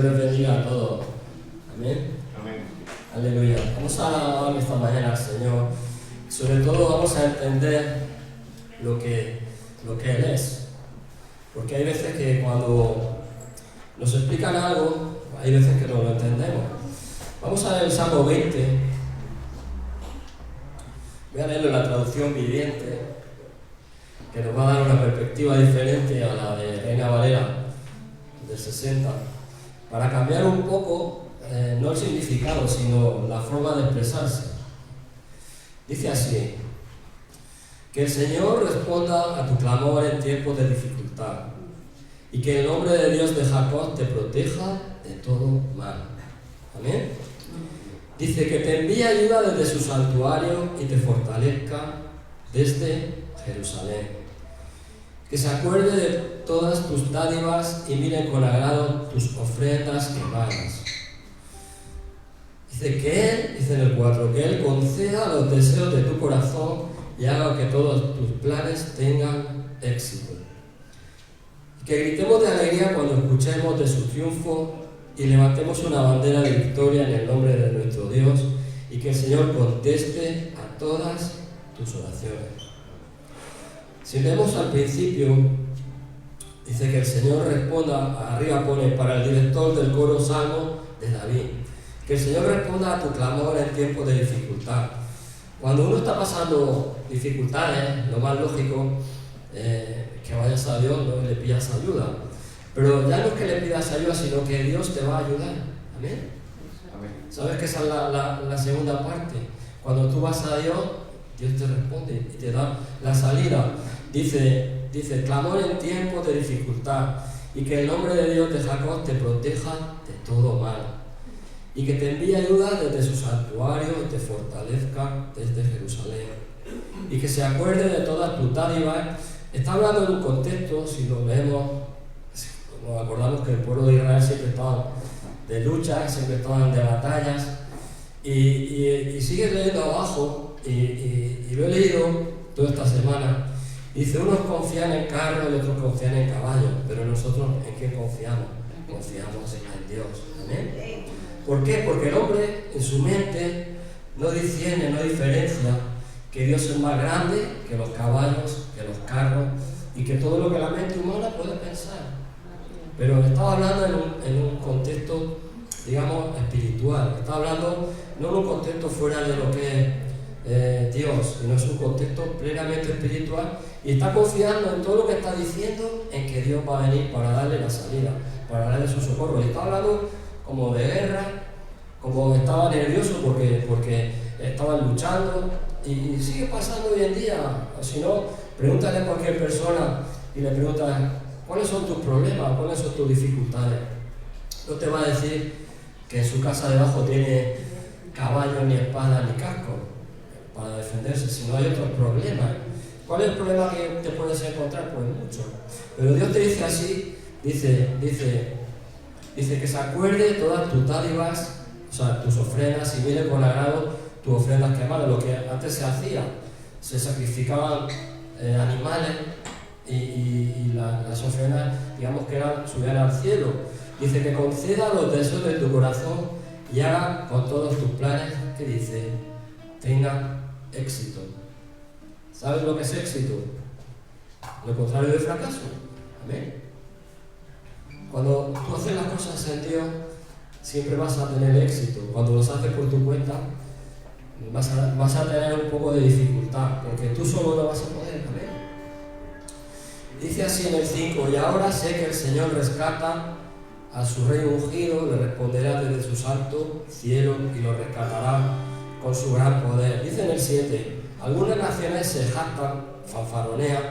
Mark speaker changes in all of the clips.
Speaker 1: Señor les bendiga a todos. Amén.
Speaker 2: Amén.
Speaker 1: Aleluya. Vamos a alabar esta mañana al Señor. Sobre todo vamos a entender lo que Él es. Porque hay veces que cuando nos explican algo, hay veces que no lo entendemos. Vamos a ver el Salmo 20. Voy a leerlo en la traducción viviente, que nos va a dar una perspectiva diferente a la de Reina Valera del 60, para cambiar un poco, no el significado, sino la forma de expresarse. Dice así: que el Señor responda a tu clamor en tiempos de dificultad, y que el nombre de Dios de Jacob te proteja de todo mal. Amén. Dice que te envíe ayuda desde su santuario y te fortalezca desde Jerusalén. Que se acuerde de todas tus dádivas y mire con agrado tus ofrendas quemadas. Dice que Él, dice en el 4, que Él conceda los deseos de tu corazón y haga que todos tus planes tengan éxito. Y que gritemos de alegría cuando escuchemos de su triunfo y levantemos una bandera de victoria en el nombre de nuestro Dios, y que el Señor conteste a todas tus oraciones. Si leemos al principio, dice que el Señor responda, arriba pone, para el director del coro Salmo de David, que el Señor responda a tu clamor en tiempos de dificultad. Cuando uno está pasando dificultades, lo más lógico que vayas a Dios, no le pidas ayuda. Pero ya no es que le pidas ayuda, sino que Dios te va a ayudar. ¿Amén?
Speaker 2: Amén.
Speaker 1: ¿Sabes que esa es la segunda parte? Cuando tú vas a Dios, Dios te responde y te da la salida. Dice, clamor en tiempos de dificultad, y que el nombre de Dios de Jacob te proteja de todo mal, y que te envíe ayuda desde su santuario y te fortalezca desde Jerusalén, y que se acuerde de todas tus dádivas. Está hablando en un contexto, si lo leemos, nos acordamos que el pueblo de Israel siempre estaba de luchas, siempre estaban de batallas, y sigue leyendo abajo, y lo he leído toda esta semana. Dice, unos confían en carros y otros confían en caballos, pero nosotros ¿en quién confiamos? Confiamos en Dios. ¿Amén? ¿Por qué? Porque el hombre en su mente no discierne, no diferencia que Dios es más grande que los caballos, que los carros y que todo lo que la mente humana puede pensar. Pero estaba hablando en un contexto, digamos, espiritual. Estaba hablando no en un contexto fuera de lo que es Dios, sino es un contexto plenamente espiritual, y está confiando en todo lo que está diciendo, en que Dios va a venir para darle la salida, para darle su socorro. Y está hablando como de guerra, como estaba nervioso porque estaban luchando, y sigue pasando hoy en día. O si no, pregúntale a cualquier persona y le preguntas ¿cuáles son tus problemas? ¿Cuáles son tus dificultades? No te va a decir que en su casa debajo tiene caballos, ni espada, ni casco para defenderse, si no hay otros problemas. ¿Cuál es el problema que te puedes encontrar? Pues mucho. Pero Dios te dice así, dice que se acuerde de todas tus dádivas, o sea, tus ofrendas, y mire con agrado tus ofrendas quemadas. Lo que antes se hacía, se sacrificaban animales, y las ofrendas, digamos que subían al cielo. Dice que conceda los deseos de tu corazón y haga con todos tus planes, que dice, tenga éxito. ¿Sabes lo que es éxito? Lo contrario de fracaso. Amén. Cuando tú haces las cosas en Dios, siempre vas a tener éxito. Cuando los haces por tu cuenta, vas a tener un poco de dificultad, porque tú solo no vas a poder. Amén. Dice así en el 5, y ahora sé que el Señor rescata a su rey ungido, le responderá desde sus altos cielos y lo rescatará con su gran poder. Dice en el 7, algunas naciones se jactan, fanfaronean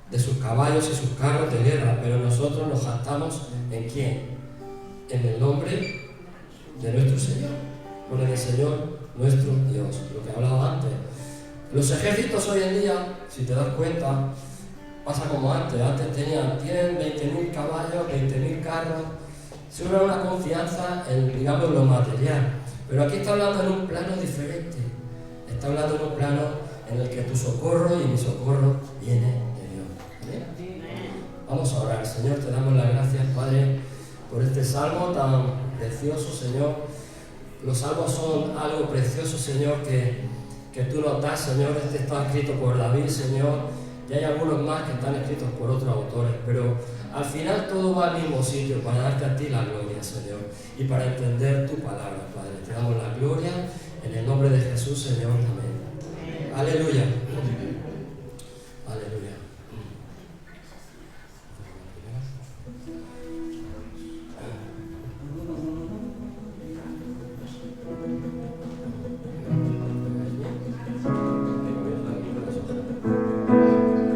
Speaker 1: de sus caballos y sus carros de guerra, pero nosotros nos jactamos ¿en quién? En el nombre de nuestro Señor, por el Señor nuestro Dios, lo que hablaba antes. Los ejércitos hoy en día, si te das cuenta, pasa como antes. Antes tienen 20.000 caballos, 20.000 carros. Siempre hay una confianza en, digamos, lo material. Pero aquí está hablando en un plano diferente. Está hablando en un plano en el que tu socorro y mi socorro viene de Dios. ¿Vale? Vamos a orar. Señor, te damos las gracias, Padre, por este salmo tan precioso, Señor. Los salmos son algo precioso, Señor, que tú nos das, Señor. Este está escrito por David, Señor, y hay algunos más que están escritos por otros autores, pero al final todo va al mismo sitio, para darte a ti la gloria, Señor, y para entender tu palabra, Padre. Te damos la gloria en el nombre de Jesús, Señor. Amén. Aleluya. Aleluya.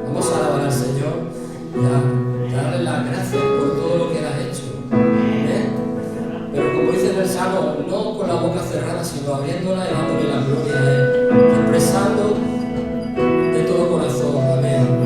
Speaker 1: Vamos a alabar al Señor y a darle las gracias por todo lo que Él ha hecho. ¿Eh? Pero como dice en el Salmo, no con la boca cerrada, sino abriéndola y dándole la gloria a Él, expresando de todo corazón. Amén.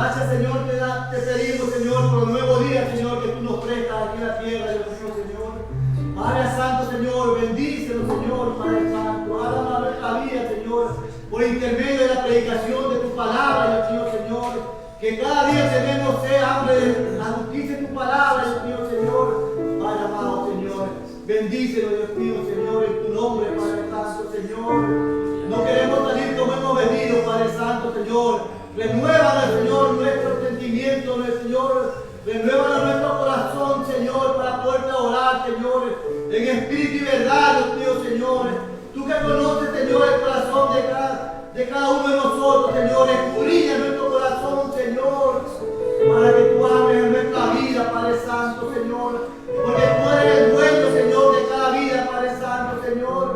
Speaker 2: Gracias, Señor, te pedimos, Señor, por un nuevo día, Señor, que tú nos prestas aquí en la tierra, Dios mío, Señor. Padre Santo, Señor, bendícelo, Señor, Padre Santo. Háganos la vida, Señor, por intermedio de la predicación de tu palabra, Dios mío, Señor. Que cada día tenemos hambre de la justicia de tu palabra, Dios mío, Señor. Padre amado, Señor, bendícelo, Dios mío, Señor, en tu nombre, Padre Santo, Señor. No queremos salir como hemos venido, Padre Santo, Señor. Renuévanos, Señor, nuestro sentimiento, Señor. Renuévanos nuestro corazón, Señor, para poder orar, Señor, en espíritu y verdad, Dios mío, Señor. Tú que conoces, Señor, el corazón de cada uno de nosotros, Señor. Escudriña nuestro corazón, Señor, para que tú hables en nuestra vida, Padre Santo, Señor. Porque tú eres el dueño, Señor, de cada vida, Padre Santo, Señor.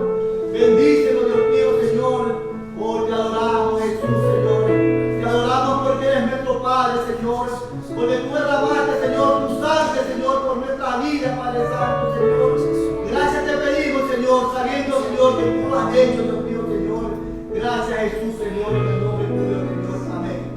Speaker 2: Bendícelo, Dios mío, Señor. Oh, te adoramos, Jesús, Señor. Te adoramos porque eres nuestro Padre, Señor. Porque tú derramaste, Señor, tu sangre, Señor, por nuestra vida, Padre Santo, Señor. Gracias te pedimos, Señor, sabiendo, Señor, que tú lo has hecho, Dios mío, Señor. Gracias, Jesús, Señor, en el nombre tuyo, Señor. Amén.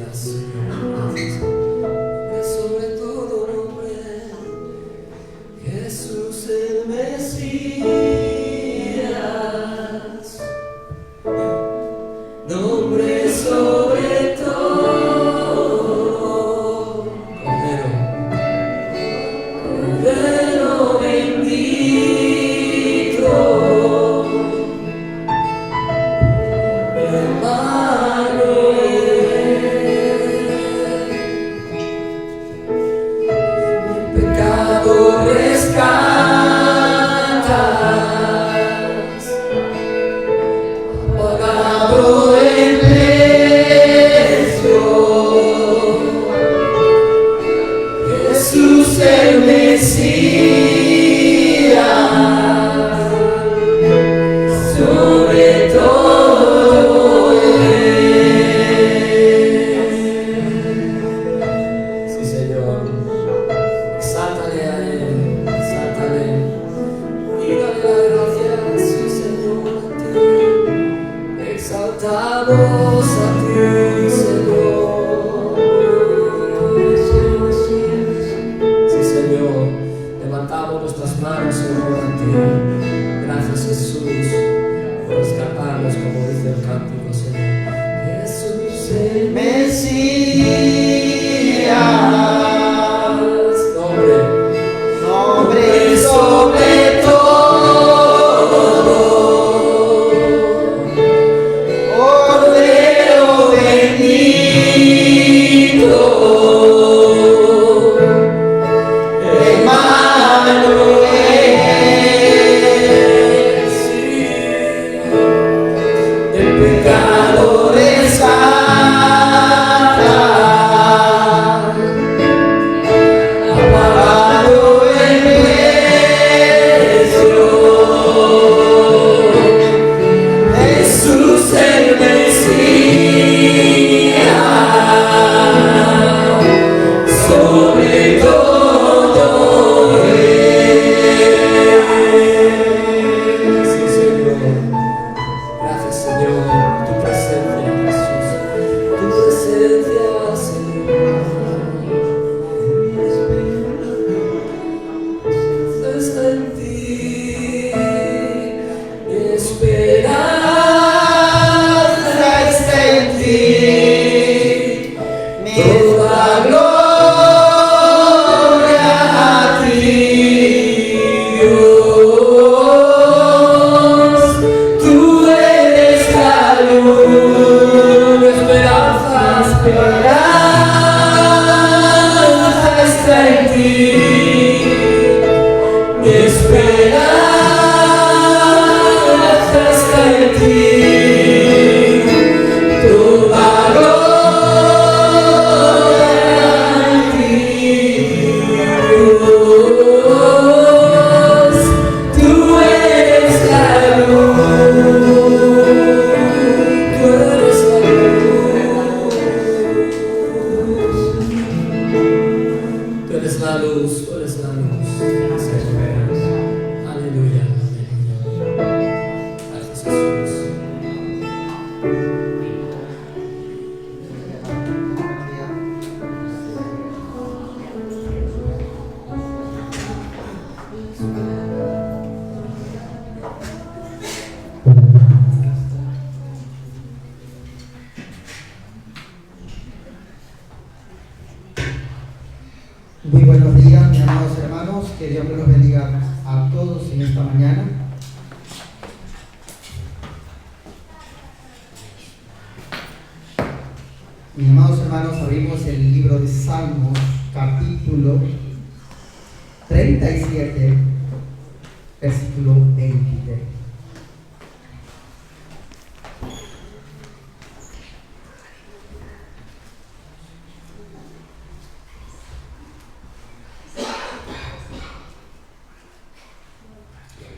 Speaker 1: Gracias, Señor. Gracias. Es sobre todo nombre, Jesús el Mesías. Nombre sobre todo, Cordero bendito, Emmanuel, pecado rescatas, pagado el precio, Jesús el Mesías, sobre todo él. Sí, Señor, exáltale a él, exáltale y dale las gracias, sí, Señor, a ti. Exaltamos a ti, Señor. Sí, Señor, levantamos nuestras manos, Señor, a ti. Gracias, Jesús, por rescatarnos, como dice el cántico, Señor. Jesús el Mesías, nombre sobre todo, Cordero bendito, Emmanuel, sí, del pecado rescata, apagado el precio, Jesús el Mesías, sobre todo él. Sí, Señor. Gracias, Señor, tu presencia, Jesús, tu presencia, Señor. Está en ti, mi esperanza está en ti, toda gloria a ti, Dios. Tú eres la luz, esperanza, esperanza está en ti, mi esperanza está en ti, toda gloria a ti, Dios. Tú eres la luz, tú eres la luz, tú eres la luz, tú eres la luz. Aleluya, aleluya. Gracias, Jesús.
Speaker 3: Muy buenos días, mis amados hermanos, que Dios me los bendiga a todos en esta mañana. Mis amados hermanos, abrimos el libro de Salmos, capítulo 37, versículo 23.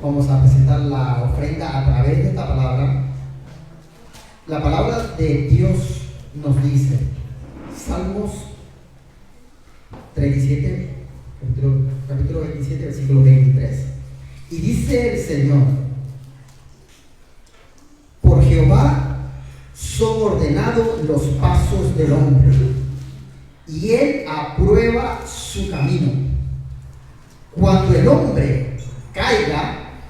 Speaker 3: Vamos a presentar la ofrenda a través de esta palabra. La palabra de Dios nos dice, Salmos 37, capítulo 27, versículo 23. Y dice el Señor, por Jehová son ordenados los pasos del hombre, y Él aprueba su camino. Cuando el hombre caiga,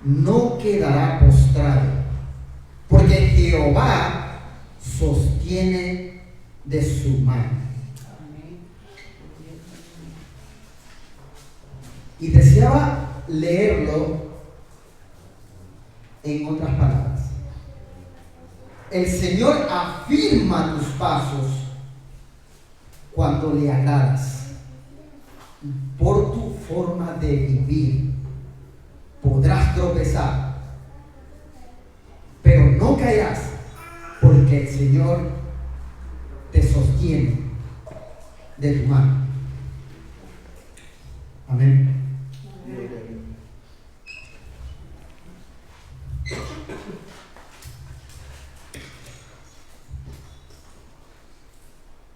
Speaker 3: no quedará postrado, porque Jehová sostiene de su mano. Y deseaba leerlo en otras palabras. El Señor afirma tus pasos cuando le agradas. Por tu forma de vivir podrás tropezar, pero no caerás, porque el Señor te sostiene de tu mano. Amén.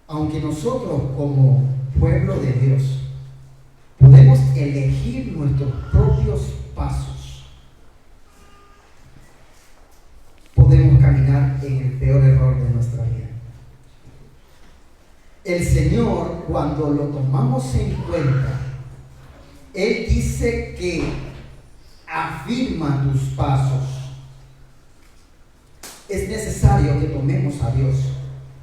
Speaker 3: Aunque nosotros como pueblo de Dios podemos elegir nuestros propios pasos, podemos caminar en el peor error de nuestra vida. El Señor, cuando lo tomamos en cuenta, Él dice que afirma tus pasos. Es necesario que tomemos a Dios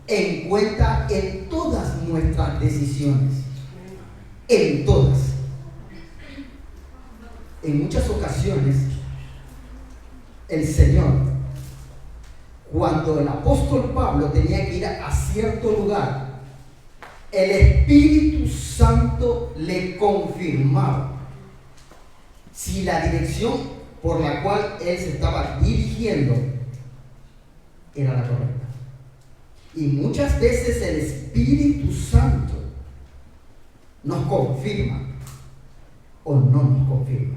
Speaker 3: en cuenta en todas nuestras decisiones. En todas. En muchas ocasiones, el Señor, cuando el apóstol Pablo tenía que ir a cierto lugar, el Espíritu Santo le confirmaba si la dirección por la cual él se estaba dirigiendo era la correcta. Y muchas veces el Espíritu Santo nos confirma o no nos confirma.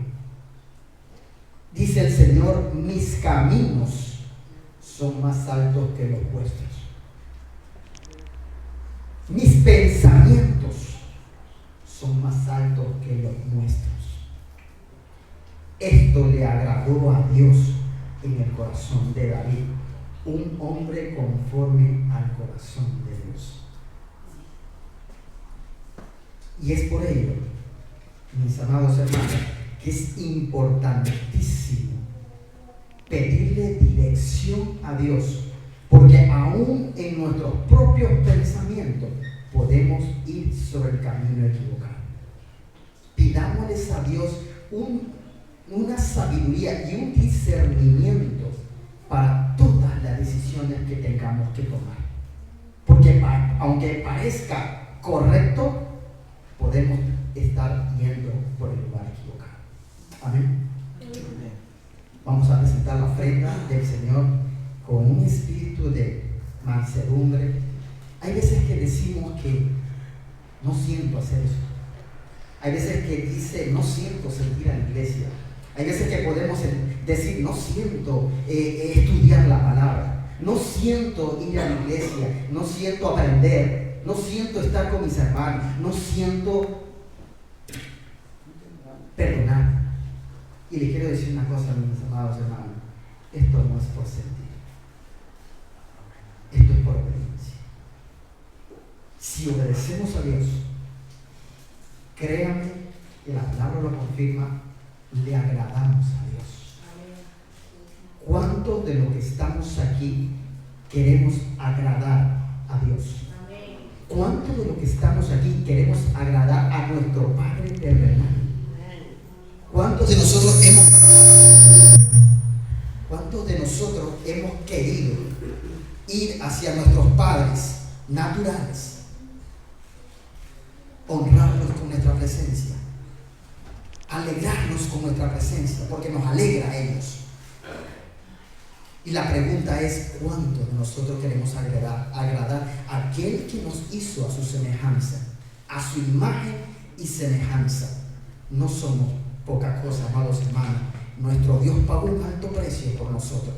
Speaker 3: Dice el Señor: mis caminos son más altos que los vuestros. Mis pensamientos son más altos que los nuestros. Esto le agradó a Dios en el corazón de David, un hombre conforme al corazón de Dios. Y es por ello, mis amados hermanos, que es importantísimo pedirle dirección a Dios, porque aún en nuestros propios pensamientos podemos ir sobre el camino equivocado. Pidámosles a Dios una sabiduría y un discernimiento para todas las decisiones que tengamos que tomar. Porque aunque parezca correcto, podemos estar yendo por el lugar equivocado. Amén. Vamos a presentar la ofrenda del Señor con un espíritu de mansedumbre. Hay veces que decimos que no siento hacer eso. Hay veces que dice no siento sentir a la iglesia. Hay veces que podemos decir no siento estudiar la palabra. No siento ir a la iglesia. No siento aprender. No siento estar con mis hermanos. No siento perdonar. Y les quiero decir una cosa, mis amados hermanos. Esto no es por sentir. Esto es por obediencia. Si obedecemos a Dios, créanme, la palabra lo confirma, le agradamos a Dios. ¿Cuántos de los que estamos aquí queremos agradar a Dios? ¿Cuántos de los que estamos aquí queremos agradar a nuestro Padre terrenal? ¿Cuántos de nosotros hemos querido ir hacia nuestros padres naturales, honrarlos con nuestra presencia, alegrarnos con nuestra presencia, porque nos alegra a ellos? Y la pregunta es: ¿cuántos de nosotros queremos agradar a aquel que nos hizo a su semejanza, a su imagen y semejanza? No somos poca cosa, amados hermanos. Nuestro Dios pagó un alto precio por nosotros.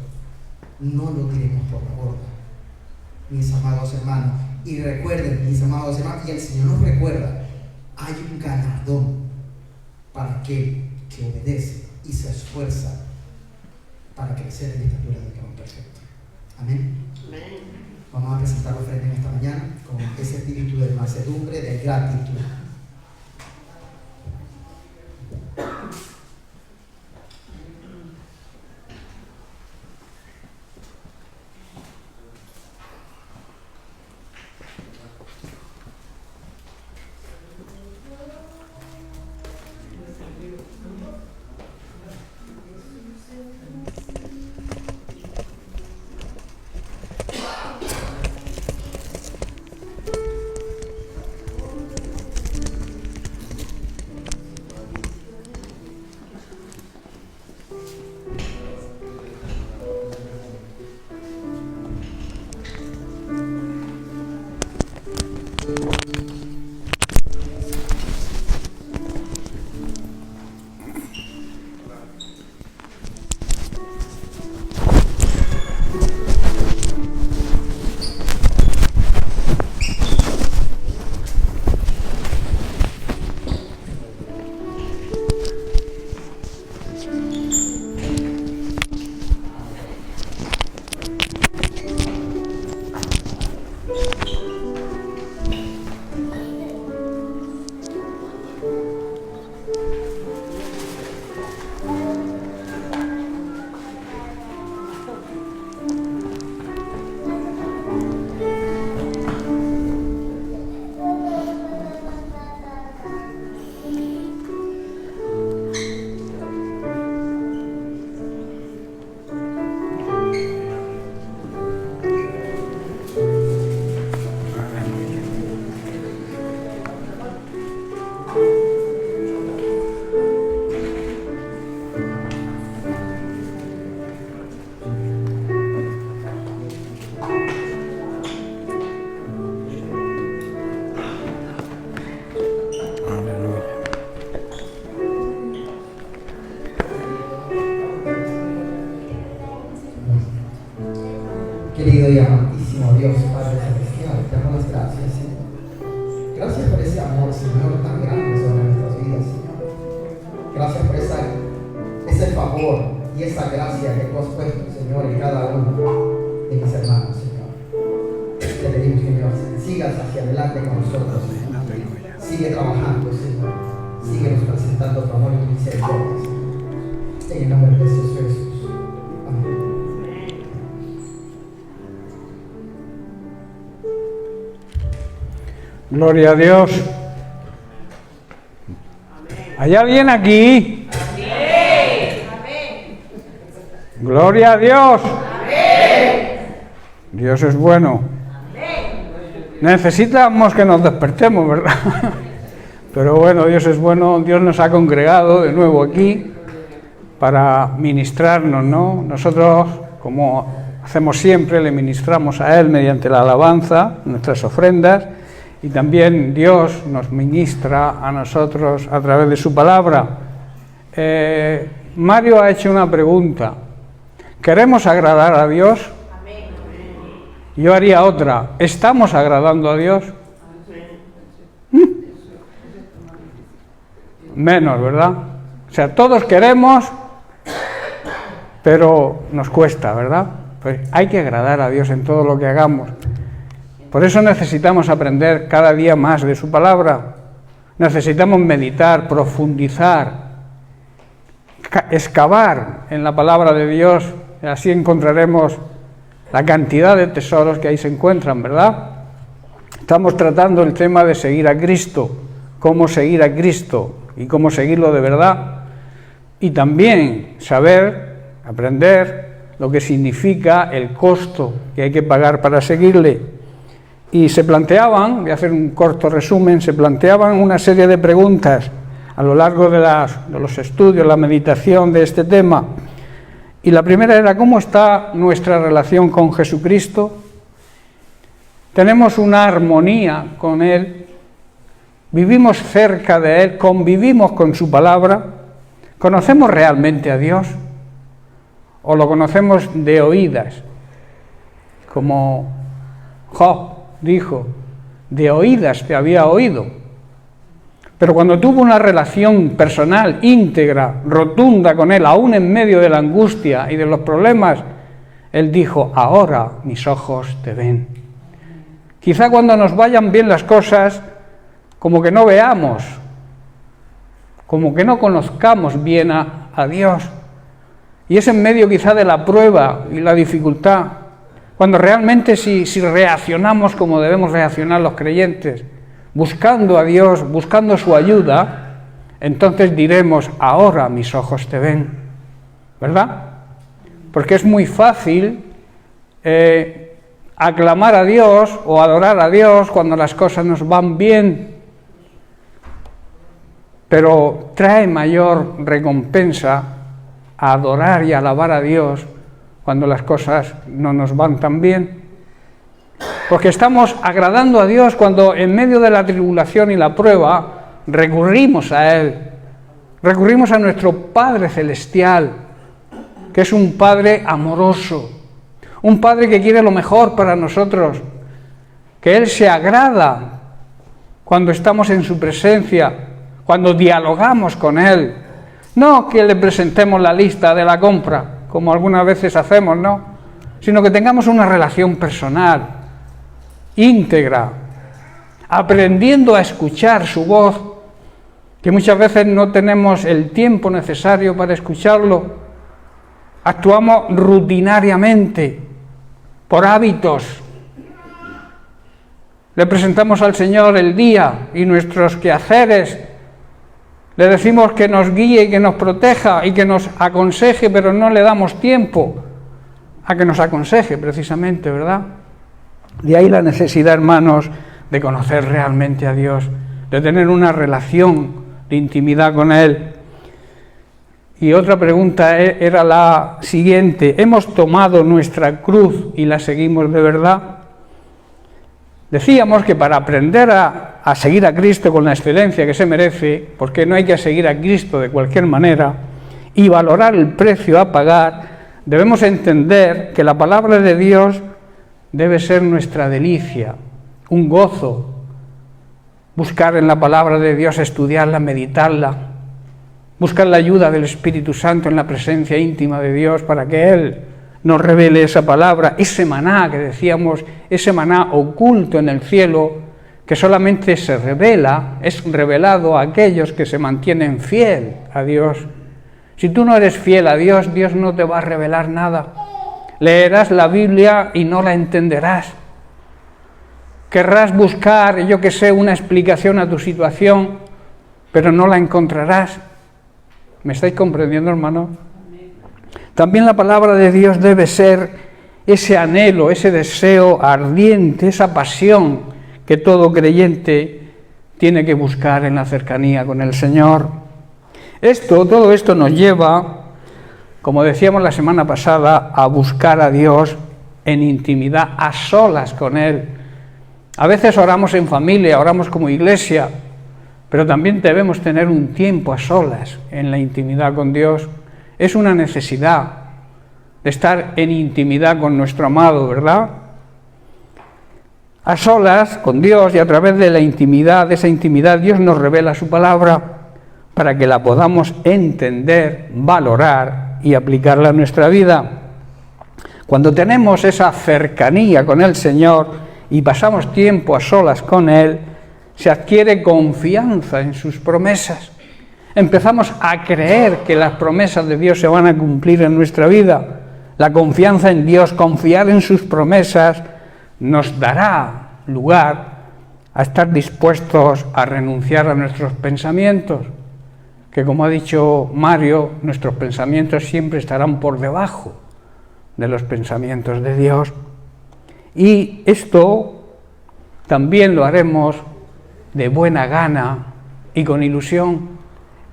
Speaker 3: No lo tiremos por la borda, mis amados hermanos. Y recuerden, mis amados hermanos, y el Señor nos recuerda, hay un galardón para aquel que obedece y se esfuerza para crecer en la estatura del varón perfecto. Amén. Vamos a presentar la ofrenda en esta mañana con ese espíritu de mansedumbre, de gratitud. Querido y amantísimo Dios, Padre Celestial, te damos las gracias, Señor. Gracias por ese amor, Señor, tan grande sobre nuestras vidas, Señor. Gracias por ese favor y esa gracia que tú has puesto, Señor, en cada uno de mis hermanos, Señor. Te pedimos, Señor, sigas hacia adelante con nosotros, Señor. Sigue trabajando, Señor. Síguenos presentando tu amor y tu misericordia, Señor. En el nombre de Jesús. Amén.
Speaker 4: Gloria a Dios. ¿Hay alguien aquí?
Speaker 5: Amén.
Speaker 4: Gloria a Dios.
Speaker 5: Amén.
Speaker 4: Dios es bueno.
Speaker 5: Amén.
Speaker 4: Necesitamos que nos despertemos, ¿verdad? Pero bueno, Dios es bueno. Dios nos ha congregado de nuevo aquí para ministrarnos, ¿no? Nosotros, como hacemos siempre, le ministramos a Él mediante la alabanza, nuestras ofrendas. Y también Dios nos ministra a nosotros a través de su palabra. Mario ha hecho una pregunta. ¿Queremos agradar a Dios?
Speaker 5: Amén.
Speaker 4: Yo haría otra. ¿Estamos agradando a Dios? Menos, ¿verdad? O sea, todos queremos, pero nos cuesta, ¿verdad? Pues hay que agradar a Dios en todo lo que hagamos. Por eso necesitamos aprender cada día más de su palabra. Necesitamos meditar, profundizar, excavar en la palabra de Dios. Así encontraremos la cantidad de tesoros que ahí se encuentran, ¿verdad? Estamos tratando el tema de seguir a Cristo, cómo seguir a Cristo y cómo seguirlo de verdad. Y también saber, aprender lo que significa el costo que hay que pagar para seguirle. Y se planteaban, voy a hacer un corto resumen, se planteaban una serie de preguntas a lo largo de los estudios, la meditación de este tema. Y la primera era, ¿cómo está nuestra relación con Jesucristo? ¿Tenemos una armonía con Él? ¿Vivimos cerca de Él? ¿Convivimos con su palabra? ¿Conocemos realmente a Dios? ¿O lo conocemos de oídas? Como Job dijo, de oídas te había oído. Pero cuando tuvo una relación personal, íntegra, rotunda con Él, aún en medio de la angustia y de los problemas, Él dijo, ahora mis ojos te ven. Quizá cuando nos vayan bien las cosas, como que no veamos, como que no conozcamos bien a Dios. Y es en medio quizá de la prueba y la dificultad, cuando realmente si reaccionamos como debemos reaccionar los creyentes, buscando a Dios, buscando su ayuda, entonces diremos, ahora mis ojos te ven, ¿verdad? Porque es muy fácil aclamar a Dios o adorar a Dios cuando las cosas nos van bien, pero trae mayor recompensa a adorar y alabar a Dios cuando las cosas no nos van tan bien. Porque estamos agradando a Dios cuando en medio de la tribulación y la prueba recurrimos a Él, recurrimos a nuestro Padre Celestial, que es un Padre amoroso, un Padre que quiere lo mejor para nosotros, que Él se agrada cuando estamos en su presencia, cuando dialogamos con Él. No que le presentemos la lista de la compra, como algunas veces hacemos, no, sino que tengamos una relación personal, íntegra, aprendiendo a escuchar su voz, que muchas veces no tenemos el tiempo necesario para escucharlo. Actuamos rutinariamente, por hábitos. Le presentamos al Señor el día y nuestros quehaceres. Le decimos que nos guíe y que nos proteja y que nos aconseje, pero no le damos tiempo a que nos aconseje precisamente, ¿verdad? De ahí la necesidad, hermanos, de conocer realmente a Dios, de tener una relación de intimidad con Él. Y otra pregunta era la siguiente: ¿hemos tomado nuestra cruz y la seguimos de verdad? Decíamos que para aprender a seguir a Cristo con la excelencia que se merece, porque no hay que seguir a Cristo de cualquier manera, y valorar el precio a pagar, debemos entender que la palabra de Dios debe ser nuestra delicia, un gozo. Buscar en la palabra de Dios, estudiarla, meditarla, buscar la ayuda del Espíritu Santo en la presencia íntima de Dios para que Él nos revele esa palabra, ese maná que decíamos, ese maná oculto en el cielo, que solamente se revela, es revelado a aquellos que se mantienen fiel a Dios. Si tú no eres fiel a Dios, Dios no te va a revelar nada. Leerás la Biblia y no la entenderás. Querrás buscar, yo que sé, una explicación a tu situación, pero no la encontrarás. ¿Me estáis comprendiendo, hermano? También la palabra de Dios debe ser ese anhelo, ese deseo ardiente, esa pasión que todo creyente tiene que buscar en la cercanía con el Señor. Todo esto nos lleva, como decíamos la semana pasada, a buscar a Dios en intimidad, a solas con Él. A veces oramos en familia, oramos como iglesia, pero también debemos tener un tiempo a solas en la intimidad con Dios. Es una necesidad de estar en intimidad con nuestro amado, ¿verdad? A solas con Dios y a través de la intimidad, de esa intimidad, Dios nos revela su palabra para que la podamos entender, valorar y aplicarla a nuestra vida. Cuando tenemos esa cercanía con el Señor y pasamos tiempo a solas con Él, se adquiere confianza en sus promesas. Empezamos a creer que las promesas de Dios se van a cumplir en nuestra vida. La confianza en Dios, confiar en sus promesas, nos dará lugar a estar dispuestos a renunciar a nuestros pensamientos, que como ha dicho Mario, nuestros pensamientos siempre estarán por debajo de los pensamientos de Dios. Y esto también lo haremos de buena gana y con ilusión,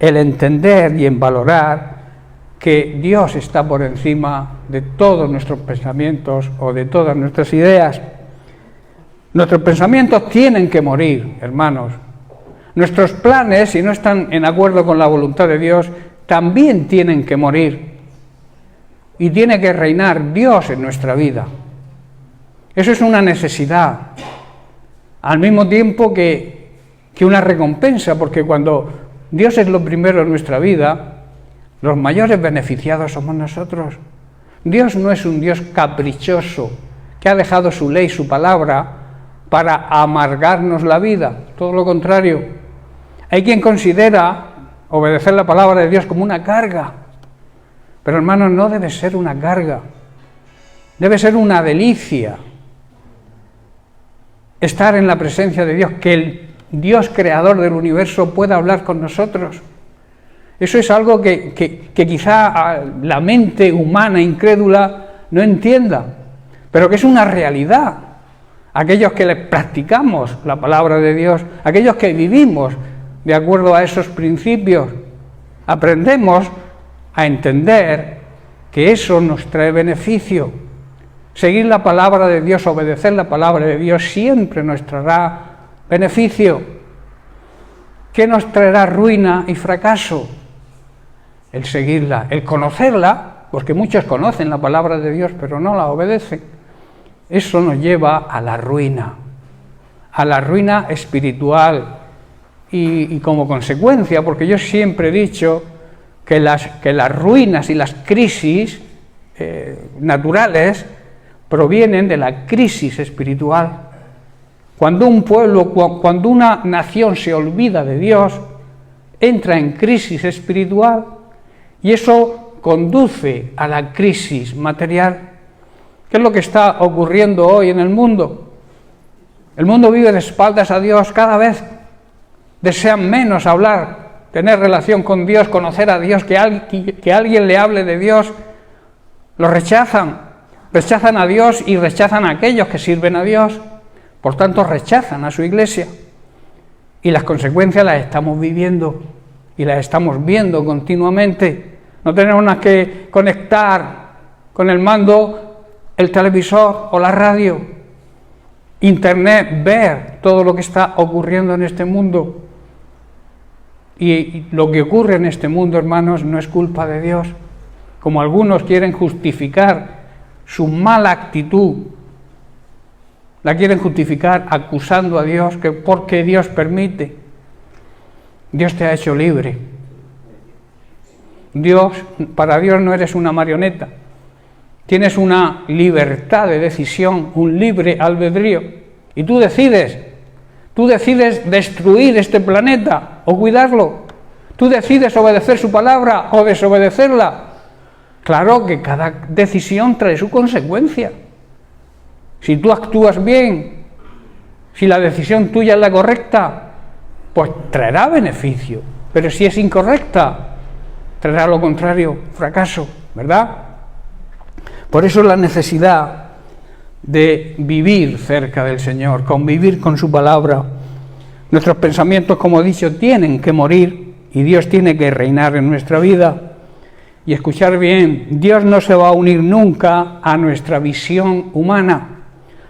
Speaker 4: el entender y en valorar que Dios está por encima de todos nuestros pensamientos o de todas nuestras ideas. Nuestros pensamientos tienen que morir, hermanos. Nuestros planes, si no están en acuerdo con la voluntad de Dios, también tienen que morir. Y tiene que reinar Dios en nuestra vida. Eso es una necesidad, al mismo tiempo que una recompensa, porque cuando Dios es lo primero en nuestra vida, los mayores beneficiados somos nosotros. Dios no es un Dios caprichoso que ha dejado su ley, su palabra, para amargarnos la vida, todo lo contrario. Hay quien considera obedecer la palabra de Dios como una carga, pero hermanos, no debe ser una carga, debe ser una delicia estar en la presencia de Dios, que el Dios creador del universo pueda hablar con nosotros. Eso es algo que quizá la mente humana incrédula no entienda, pero que es una realidad. Aquellos que practicamos la palabra de Dios, aquellos que vivimos de acuerdo a esos principios, aprendemos a entender que eso nos trae beneficio. Seguir la palabra de Dios, obedecer la palabra de Dios siempre nos traerá beneficio. ¿Qué nos traerá ruina y fracaso? El seguirla, el conocerla, porque muchos conocen la palabra de Dios pero no la obedecen. Eso nos lleva a la ruina espiritual y como consecuencia, porque yo siempre he dicho que las ruinas y las crisis naturales provienen de la crisis espiritual. Cuando un pueblo, cuando una nación se olvida de Dios, entra en crisis espiritual y eso conduce a la crisis material. ¿Qué es lo que está ocurriendo hoy en el mundo? El mundo vive de espaldas a Dios, cada vez desean menos hablar, tener relación con Dios, conocer a Dios, que alguien le hable de Dios. Lo rechazan a Dios y rechazan a aquellos que sirven a Dios. Por tanto, rechazan a su iglesia. Y las consecuencias las estamos viviendo y las estamos viendo continuamente. No tenemos más que conectar con el mando el televisor o la radio, internet, ver todo lo que está ocurriendo en este mundo. Y lo que ocurre en este mundo, hermanos, no es culpa de Dios. Como algunos quieren justificar su mala actitud, la quieren justificar acusando a Dios, que porque Dios permite. Dios te ha hecho libre. Para Dios no eres una marioneta. Tienes una libertad de decisión, un libre albedrío. Y tú decides destruir este planeta o cuidarlo. Tú decides obedecer su palabra o desobedecerla. Claro que cada decisión trae su consecuencia. Si tú actúas bien, si la decisión tuya es la correcta, pues traerá beneficio. Pero si es incorrecta, traerá lo contrario, fracaso, ¿verdad? Por eso la necesidad de vivir cerca del Señor, convivir con su palabra. Nuestros pensamientos, como he dicho, tienen que morir y Dios tiene que reinar en nuestra vida. Y escuchar bien, Dios no se va a unir nunca a nuestra visión humana.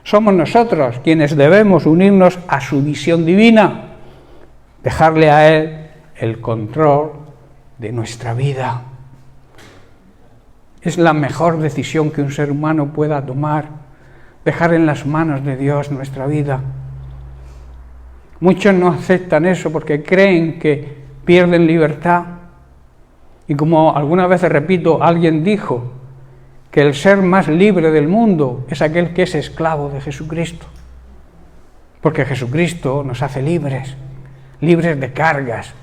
Speaker 4: Somos nosotros quienes debemos unirnos a su visión divina, dejarle a Él el control de nuestra vida. Es la mejor decisión que un ser humano pueda tomar, dejar en las manos de Dios nuestra vida. Muchos no aceptan eso porque creen que pierden libertad. Y como algunas veces repito, alguien dijo que el ser más libre del mundo es aquel que es esclavo de Jesucristo. Porque Jesucristo nos hace libres, libres de cargas,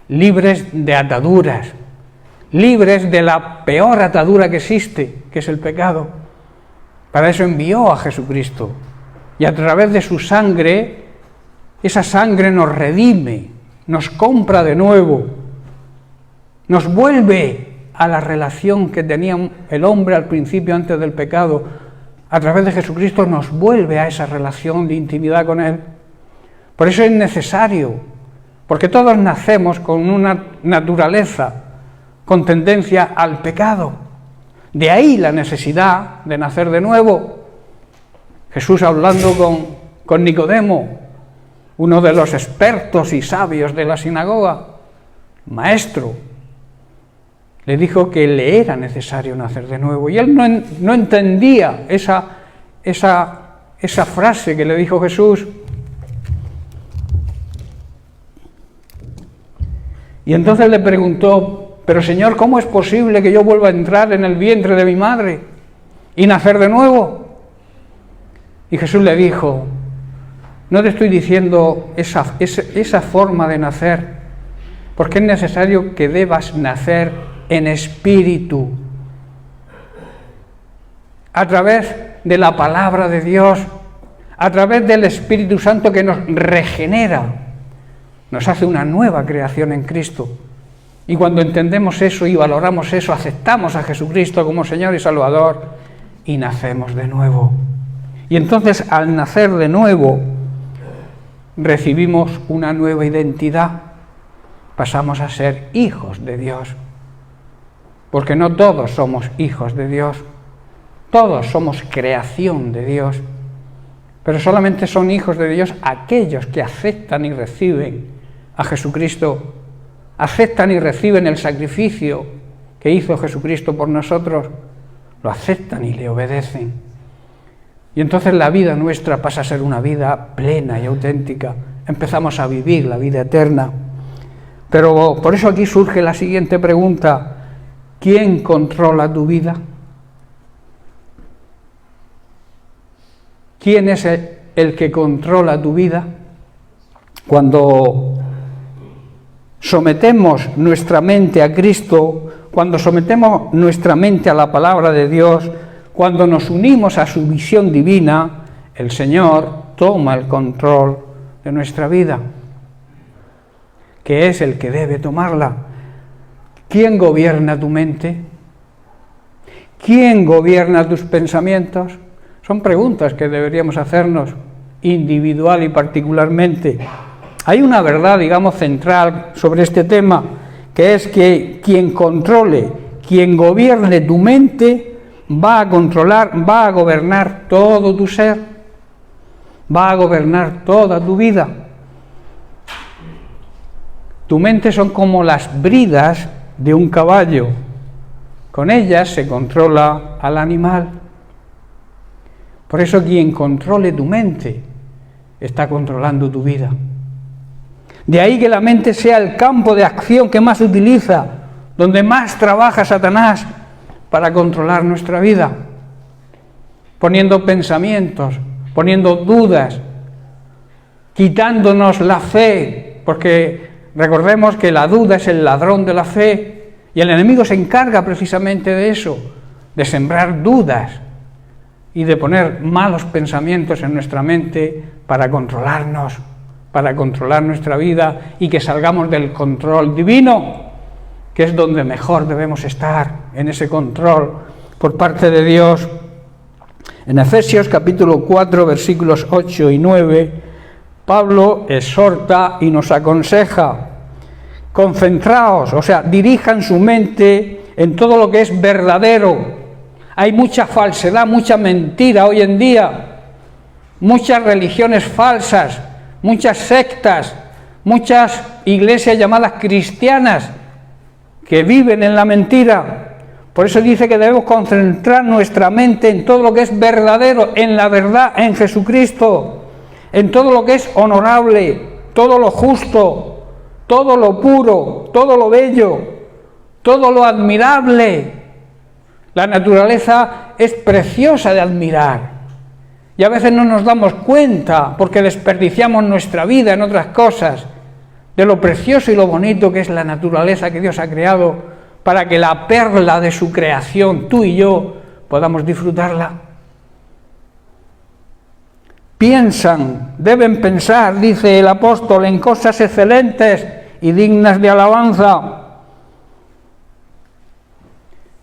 Speaker 4: libres de ataduras, libres de la peor atadura que existe, que es el pecado. Para eso envió a Jesucristo. Y a través de su sangre, esa sangre nos redime, nos compra de nuevo, nos vuelve a la relación que tenía el hombre al principio antes del pecado. A través de Jesucristo nos vuelve a esa relación de intimidad con Él. Por eso es necesario, porque todos nacemos con una naturaleza, con tendencia al pecado. De ahí la necesidad de nacer de nuevo. Jesús, hablando con Nicodemo, uno de los expertos y sabios de la sinagoga, maestro, le dijo que le era necesario nacer de nuevo. Y él no entendía esa frase que le dijo Jesús. Y entonces le preguntó: pero Señor, ¿cómo es posible que yo vuelva a entrar en el vientre de mi madre y nacer de nuevo? Y Jesús le dijo: No te estoy diciendo esa forma de nacer, porque es necesario que debas nacer en espíritu, a través de la palabra de Dios, a través del Espíritu Santo que nos regenera, nos hace una nueva creación en Cristo. Y cuando entendemos eso y valoramos eso, aceptamos a Jesucristo como Señor y Salvador y nacemos de nuevo. Y entonces, al nacer de nuevo, recibimos una nueva identidad. Pasamos a ser hijos de Dios. Porque no todos somos hijos de Dios. Todos somos creación de Dios. Pero solamente son hijos de Dios aquellos que aceptan y reciben a Jesucristo, aceptan y reciben el sacrificio que hizo Jesucristo por nosotros, lo aceptan y le obedecen. Y entonces la vida nuestra pasa a ser una vida plena y auténtica. Empezamos a vivir la vida eterna. Pero por eso aquí surge la siguiente pregunta: ¿quién controla tu vida? ¿Quién es el que controla tu vida? Cuando sometemos nuestra mente a Cristo, cuando sometemos nuestra mente a la palabra de Dios, cuando nos unimos a su visión divina, el Señor toma el control de nuestra vida, que es el que debe tomarla. ¿Quién gobierna tu mente? ¿Quién gobierna tus pensamientos? Son preguntas que deberíamos hacernos individual y particularmente. Hay una verdad, digamos, central sobre este tema, que es que quien controle, quien gobierne tu mente, va a controlar, va a gobernar todo tu ser, va a gobernar toda tu vida. Tu mente son como las bridas de un caballo. Con ellas se controla al animal. Por eso quien controle tu mente está controlando tu vida. De ahí que la mente sea el campo de acción que más utiliza, donde más trabaja Satanás para controlar nuestra vida, poniendo pensamientos, poniendo dudas, quitándonos la fe, porque recordemos que la duda es el ladrón de la fe, y el enemigo se encarga precisamente de eso, de sembrar dudas y de poner malos pensamientos en nuestra mente para controlarnos, para controlar nuestra vida y que salgamos del control divino, que es donde mejor debemos estar, en ese control por parte de Dios. En Efesios capítulo 4, versículos 8 y 9, Pablo exhorta y nos aconseja: concentraos, o sea, dirijan su mente en todo lo que es verdadero. Hay mucha falsedad, mucha mentira hoy en día, muchas religiones falsas, muchas sectas, muchas iglesias llamadas cristianas que viven en la mentira. Por eso dice que debemos concentrar nuestra mente en todo lo que es verdadero, en la verdad, en Jesucristo, en todo lo que es honorable, todo lo justo, todo lo puro, todo lo bello, todo lo admirable. La naturaleza es preciosa de admirar y a veces no nos damos cuenta porque desperdiciamos nuestra vida en otras cosas, de lo precioso y lo bonito que es la naturaleza que Dios ha creado para que la perla de su creación, tú y yo, podamos disfrutarla. Piensan, deben pensar, dice el apóstol, en cosas excelentes y dignas de alabanza.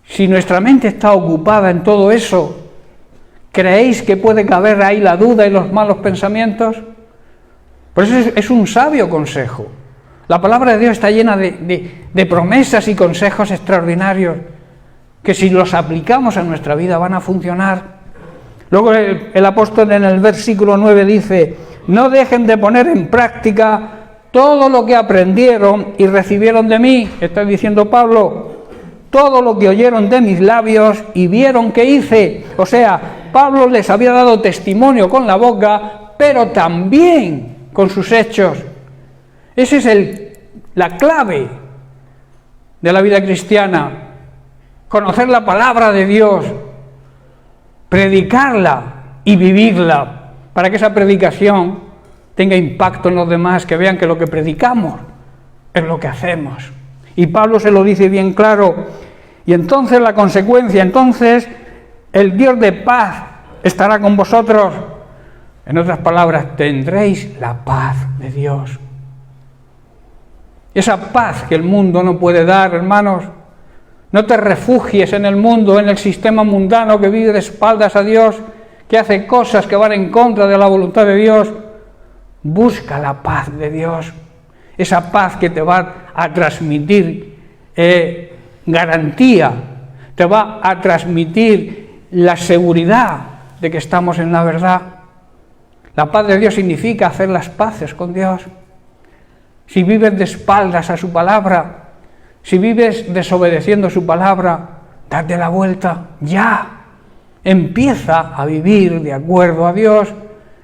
Speaker 4: Si nuestra mente está ocupada en todo eso, ¿creéis que puede caber ahí la duda y los malos pensamientos? Por eso es un sabio consejo. La palabra de Dios está llena de promesas y consejos extraordinarios que si los aplicamos a nuestra vida van a funcionar. Luego el apóstol en el versículo 9 dice: no dejen de poner en práctica todo lo que aprendieron y recibieron de mí. Está diciendo Pablo: todo lo que oyeron de mis labios y vieron que hice. O sea, Pablo les había dado testimonio con la boca, pero también con sus hechos. Esa es la clave de la vida cristiana: conocer la palabra de Dios, predicarla y vivirla, para que esa predicación tenga impacto en los demás, que vean que lo que predicamos es lo que hacemos. Y Pablo se lo dice bien claro. Y entonces la consecuencia, entonces el Dios de paz estará con vosotros. En otras palabras, tendréis la paz de Dios. Esa paz que el mundo no puede dar, hermanos. No te refugies en el mundo, en el sistema mundano que vive de espaldas a Dios, que hace cosas que van en contra de la voluntad de Dios. Busca la paz de Dios. Esa paz que te va a transmitir garantía, te va a transmitir la seguridad de que estamos en la verdad. La paz de Dios significa hacer las paces con Dios. Si vives de espaldas a su palabra, si vives desobedeciendo su palabra, date la vuelta ya. Empieza a vivir de acuerdo a Dios,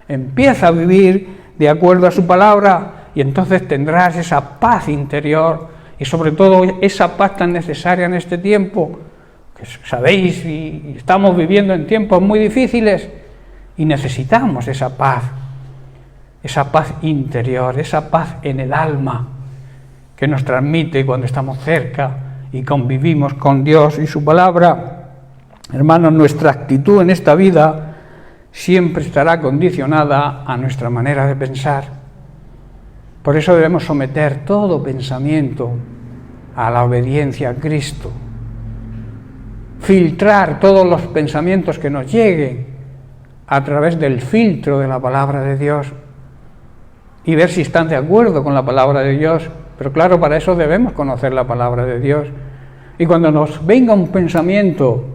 Speaker 4: empieza a vivir de acuerdo a su palabra, y entonces tendrás esa paz interior y sobre todo esa paz tan necesaria en este tiempo, que sabéis, y estamos viviendo en tiempos muy difíciles y necesitamos esa paz interior, esa paz en el alma que nos transmite cuando estamos cerca y convivimos con Dios y su palabra. Hermanos, nuestra actitud en esta vida siempre estará condicionada a nuestra manera de pensar. Por eso debemos someter todo pensamiento a la obediencia a Cristo. Filtrar todos los pensamientos que nos lleguen a través del filtro de la palabra de Dios y ver si están de acuerdo con la palabra de Dios. Pero claro, para eso debemos conocer la palabra de Dios. Y cuando nos venga un pensamiento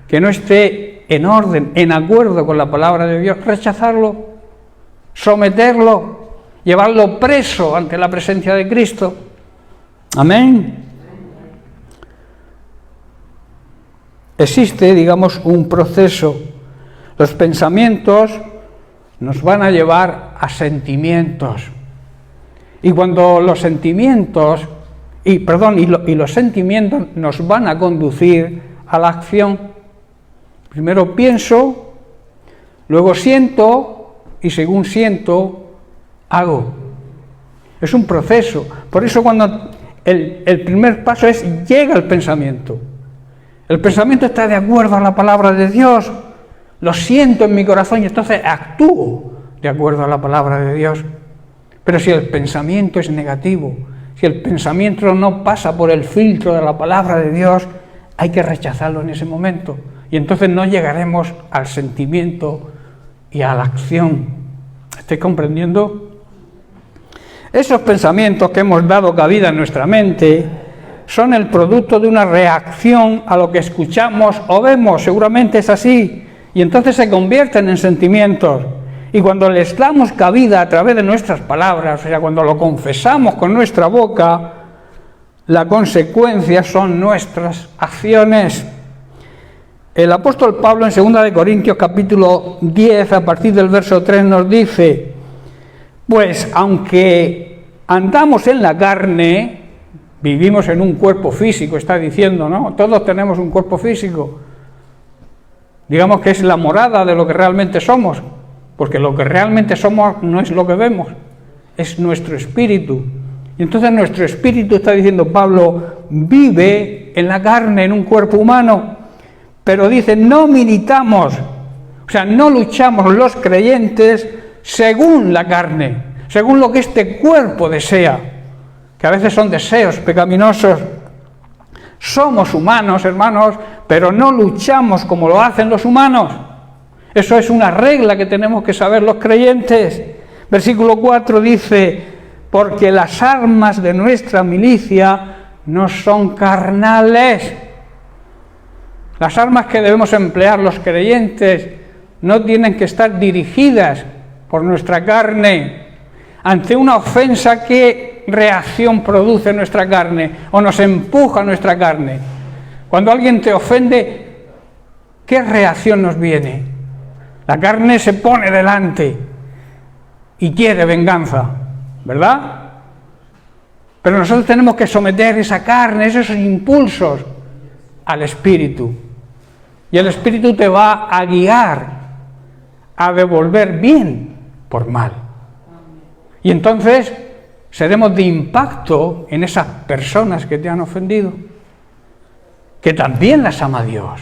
Speaker 4: que no esté en orden, en acuerdo con la palabra de Dios, rechazarlo, someterlo, llevarlo preso ante la presencia de Cristo. Amén. Existe, digamos, un proceso. Los pensamientos nos van a llevar a sentimientos. Y cuando los sentimientos, y los sentimientos nos van a conducir a la acción. Primero pienso, luego siento, y según siento, hago. Es un proceso. Por eso cuando el primer paso es, llega el pensamiento. El pensamiento está de acuerdo a la palabra de Dios. Lo siento en mi corazón y entonces actúo de acuerdo a la palabra de Dios. Pero si el pensamiento es negativo, si el pensamiento no pasa por el filtro de la palabra de Dios, hay que rechazarlo en ese momento. Y entonces no llegaremos al sentimiento y a la acción. ¿Estáis comprendiendo? Esos pensamientos que hemos dado cabida en nuestra mente son el producto de una reacción a lo que escuchamos o vemos. Seguramente es así. Y entonces se convierten en sentimientos. Y cuando les damos cabida a través de nuestras palabras, o sea, cuando lo confesamos con nuestra boca, la consecuencia son nuestras acciones. El apóstol Pablo en 2 Corintios capítulo 10, a partir del verso 3, nos dice: pues aunque andamos en la carne, vivimos en un cuerpo físico, está diciendo, ¿no? Todos tenemos un cuerpo físico. Digamos que es la morada de lo que realmente somos. Porque lo que realmente somos no es lo que vemos, es nuestro espíritu. Y entonces nuestro espíritu, está diciendo Pablo, vive en la carne, en un cuerpo humano. Pero dice, no militamos, o sea, no luchamos los creyentes según la carne, según lo que este cuerpo desea, que a veces son deseos pecaminosos. Somos humanos, hermanos, pero no luchamos como lo hacen los humanos. Eso es una regla que tenemos que saber los creyentes. Versículo 4 dice, porque las armas de nuestra milicia no son carnales. Las armas que debemos emplear los creyentes no tienen que estar dirigidas por nuestra carne. Ante una ofensa, ¿qué reacción produce nuestra carne? ¿O nos empuja nuestra carne? Cuando alguien te ofende, ¿qué reacción nos viene? La carne se pone delante y quiere venganza, ¿verdad? Pero nosotros tenemos que someter esa carne, esos impulsos, al Espíritu. Y el Espíritu te va a guiar a devolver bien por mal. Y entonces seremos de impacto en esas personas que te han ofendido, que también las ama Dios.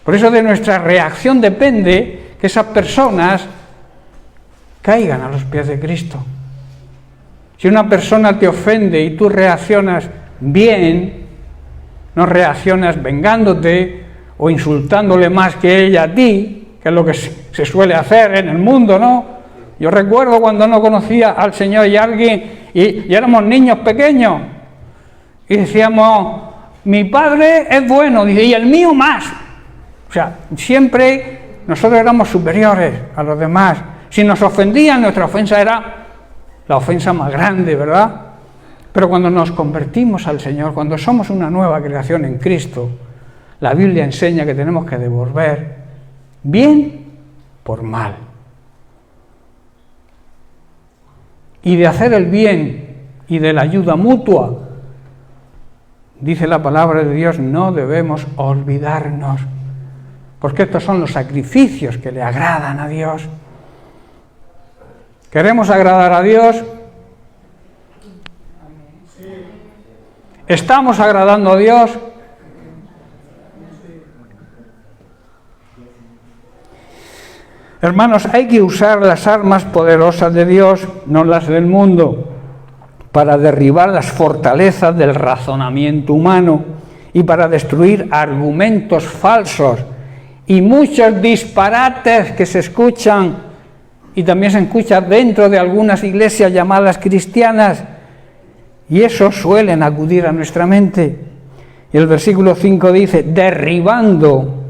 Speaker 4: Por eso de nuestra reacción depende que esas personas caigan a los pies de Cristo. Si una persona te ofende y tú reaccionas bien, no reaccionas vengándote o insultándole más que ella a ti, que es lo que se suele hacer en el mundo, ¿no? Yo recuerdo cuando no conocía al Señor y y éramos niños pequeños y decíamos, mi padre es bueno, dice, y el mío más. O sea, siempre nosotros éramos superiores a los demás. Si nos ofendían, nuestra ofensa era la ofensa más grande, ¿verdad? Pero cuando nos convertimos al Señor, cuando somos una nueva creación en Cristo, la Biblia enseña que tenemos que devolver bien por mal. Y de hacer el bien y de la ayuda mutua, dice la palabra de Dios, no debemos olvidarnos, porque estos son los sacrificios que le agradan a Dios. ¿Queremos agradar a Dios? ¿Estamos agradando a Dios? Hermanos, hay que usar las armas poderosas de Dios, no las del mundo, para derribar las fortalezas del razonamiento humano y para destruir argumentos falsos y muchos disparates que se escuchan y también se escuchan dentro de algunas iglesias llamadas cristianas, y eso suelen acudir a nuestra mente. Y el versículo 5 dice, derribando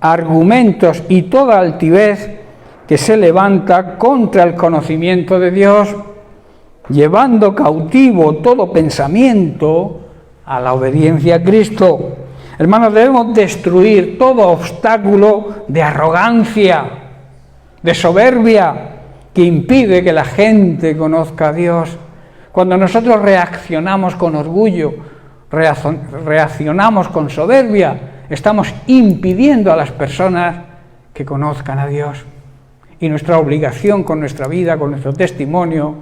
Speaker 4: argumentos y toda altivez que se levanta contra el conocimiento de Dios, llevando cautivo todo pensamiento a la obediencia a Cristo. Hermanos, debemos destruir todo obstáculo de arrogancia, de soberbia, que impide que la gente conozca a Dios. Cuando nosotros reaccionamos con orgullo, reaccionamos con soberbia, estamos impidiendo a las personas que conozcan a Dios. Y nuestra obligación con nuestra vida, con nuestro testimonio,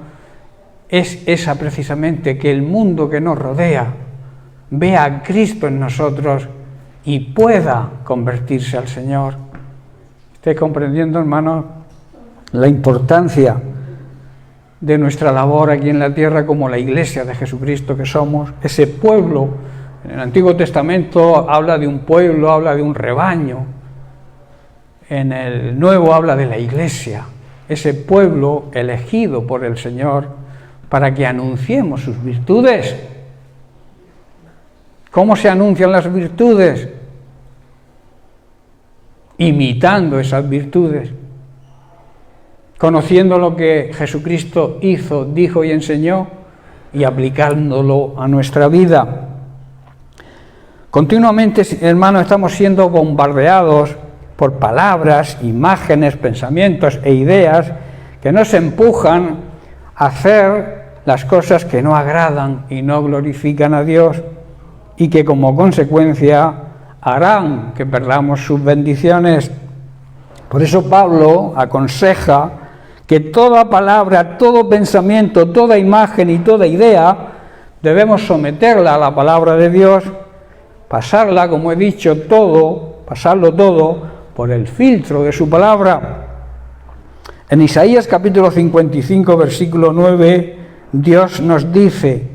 Speaker 4: es esa precisamente, que el mundo que nos rodea vea a Cristo en nosotros y pueda convertirse al Señor. ¿Estáis comprendiendo, hermanos, la importancia de nuestra labor aquí en la tierra como la Iglesia de Jesucristo que somos? Ese pueblo, en el Antiguo Testamento habla de un pueblo, habla de un rebaño. En el Nuevo habla de la Iglesia, ese pueblo elegido por el Señor para que anunciemos sus virtudes. ¿Cómo se anuncian las virtudes? Imitando esas virtudes, conociendo lo que Jesucristo hizo, dijo y enseñó y aplicándolo a nuestra vida. Continuamente, hermanos, estamos siendo bombardeados por palabras, imágenes, pensamientos e ideas que nos empujan a hacer las cosas que no agradan y no glorifican a Dios, y que como consecuencia harán que perdamos sus bendiciones. Por eso Pablo aconseja que toda palabra, todo pensamiento, toda imagen y toda idea debemos someterla a la palabra de Dios, pasarla, como he dicho, pasarlo todo por el filtro de su palabra. En Isaías capítulo 55, versículo 9, Dios nos dice: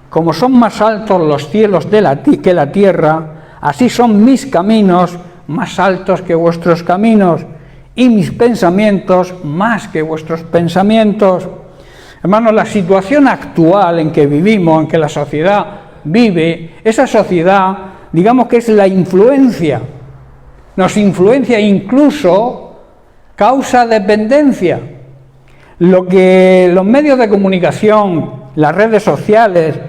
Speaker 4: como son más altos los cielos que la tierra, así son mis caminos más altos que vuestros caminos, y mis pensamientos más que vuestros pensamientos. Hermanos, la situación actual en que vivimos, en que la sociedad vive, esa sociedad, digamos que es la influencia, nos influencia, incluso causa dependencia. Lo que los medios de comunicación, las redes sociales,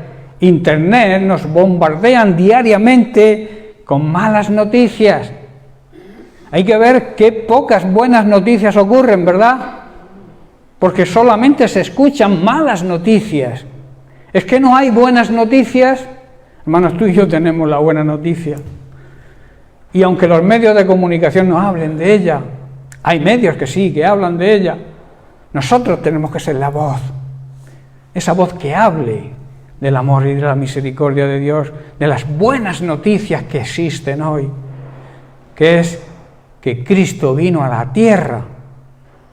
Speaker 4: Internet, nos bombardean diariamente con malas noticias. Hay que ver qué pocas buenas noticias ocurren, ¿verdad? Porque solamente se escuchan malas noticias. Es que no hay buenas noticias. Hermanos, tú y yo tenemos la buena noticia. Y aunque los medios de comunicación no hablen de ella, hay medios que sí, que hablan de ella, Nosotros tenemos que ser la voz, esa voz que hable del amor y de la misericordia de Dios, de las buenas noticias que existen hoy, que es que Cristo vino a la tierra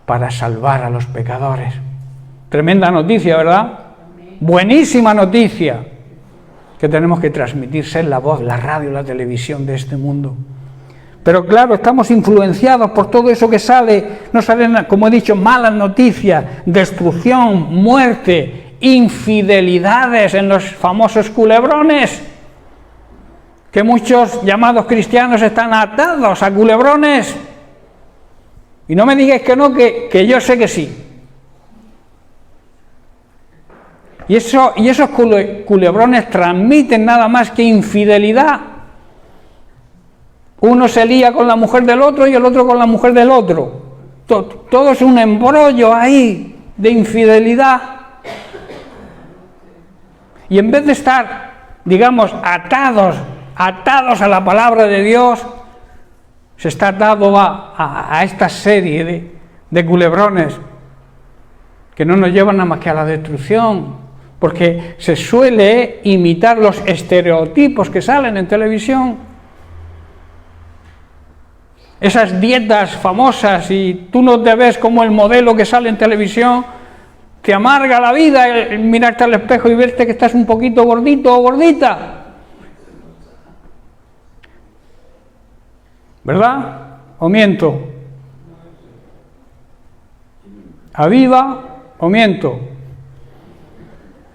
Speaker 4: para salvar a los pecadores. Tremenda noticia, ¿verdad? Buenísima noticia que tenemos que transmitir, ser la voz, la radio, la televisión de este mundo. Pero claro, estamos influenciados por todo eso que sale. No salen, como he dicho, malas noticias, destrucción, muerte, infidelidades en los famosos culebrones, que muchos llamados cristianos están atados a culebrones. Y no me digáis que no, que yo sé que sí. Y esos culebrones transmiten nada más que infidelidad. Uno se lía con la mujer del otro y el otro con la mujer del otro. Todo es un embrollo ahí de infidelidad. Y en vez de estar, digamos, atados a la palabra de Dios, se está atado a esta serie de culebrones que no nos llevan nada más que a la destrucción, porque se suele imitar los estereotipos que salen en televisión. Esas dietas famosas, y tú no te ves como el modelo que sale en televisión, te amarga la vida el mirarte al espejo y verte que estás un poquito gordito o gordita. ¿Verdad? ¿O miento? ¿Aviva o miento?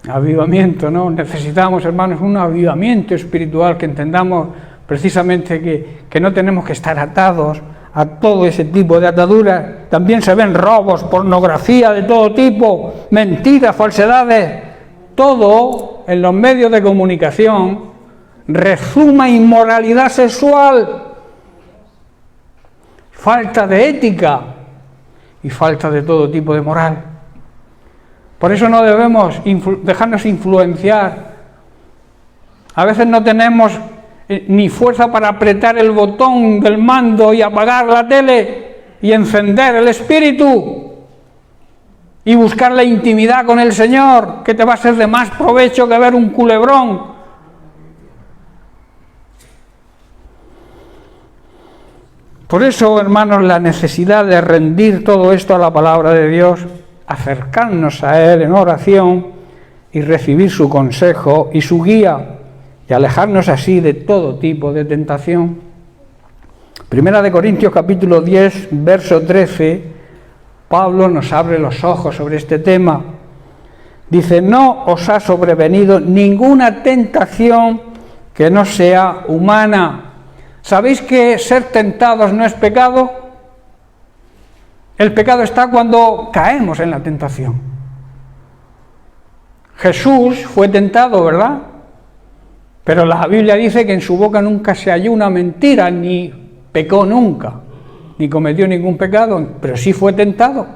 Speaker 4: Avivamiento, ¿no? Necesitamos, hermanos, un avivamiento espiritual, que entendamos precisamente que no tenemos que estar atados a todo ese tipo de ataduras. También se ven robos, pornografía de todo tipo, mentiras, falsedades. Todo en los medios de comunicación rezuma inmoralidad sexual, falta de ética y falta de todo tipo de moral. Por eso no debemos dejarnos influenciar. A veces no tenemos ni fuerza para apretar el botón del mando y apagar la tele y encender el espíritu y buscar la intimidad con el Señor, que te va a ser de más provecho que ver un culebrón. Por eso, hermanos, la necesidad de rendir todo esto a la palabra de Dios, acercarnos a Él en oración y recibir su consejo y su guía, y alejarnos así de todo tipo de tentación. Primera de Corintios capítulo 10, verso 13, Pablo nos abre los ojos sobre este tema. Dice: no os ha sobrevenido ninguna tentación que no sea humana. ¿Sabéis que ser tentados no es pecado? El pecado está cuando caemos en la tentación. Jesús fue tentado, ¿verdad? Pero la Biblia dice que en su boca nunca se halló una mentira, ni pecó nunca, ni cometió ningún pecado, pero sí fue tentado.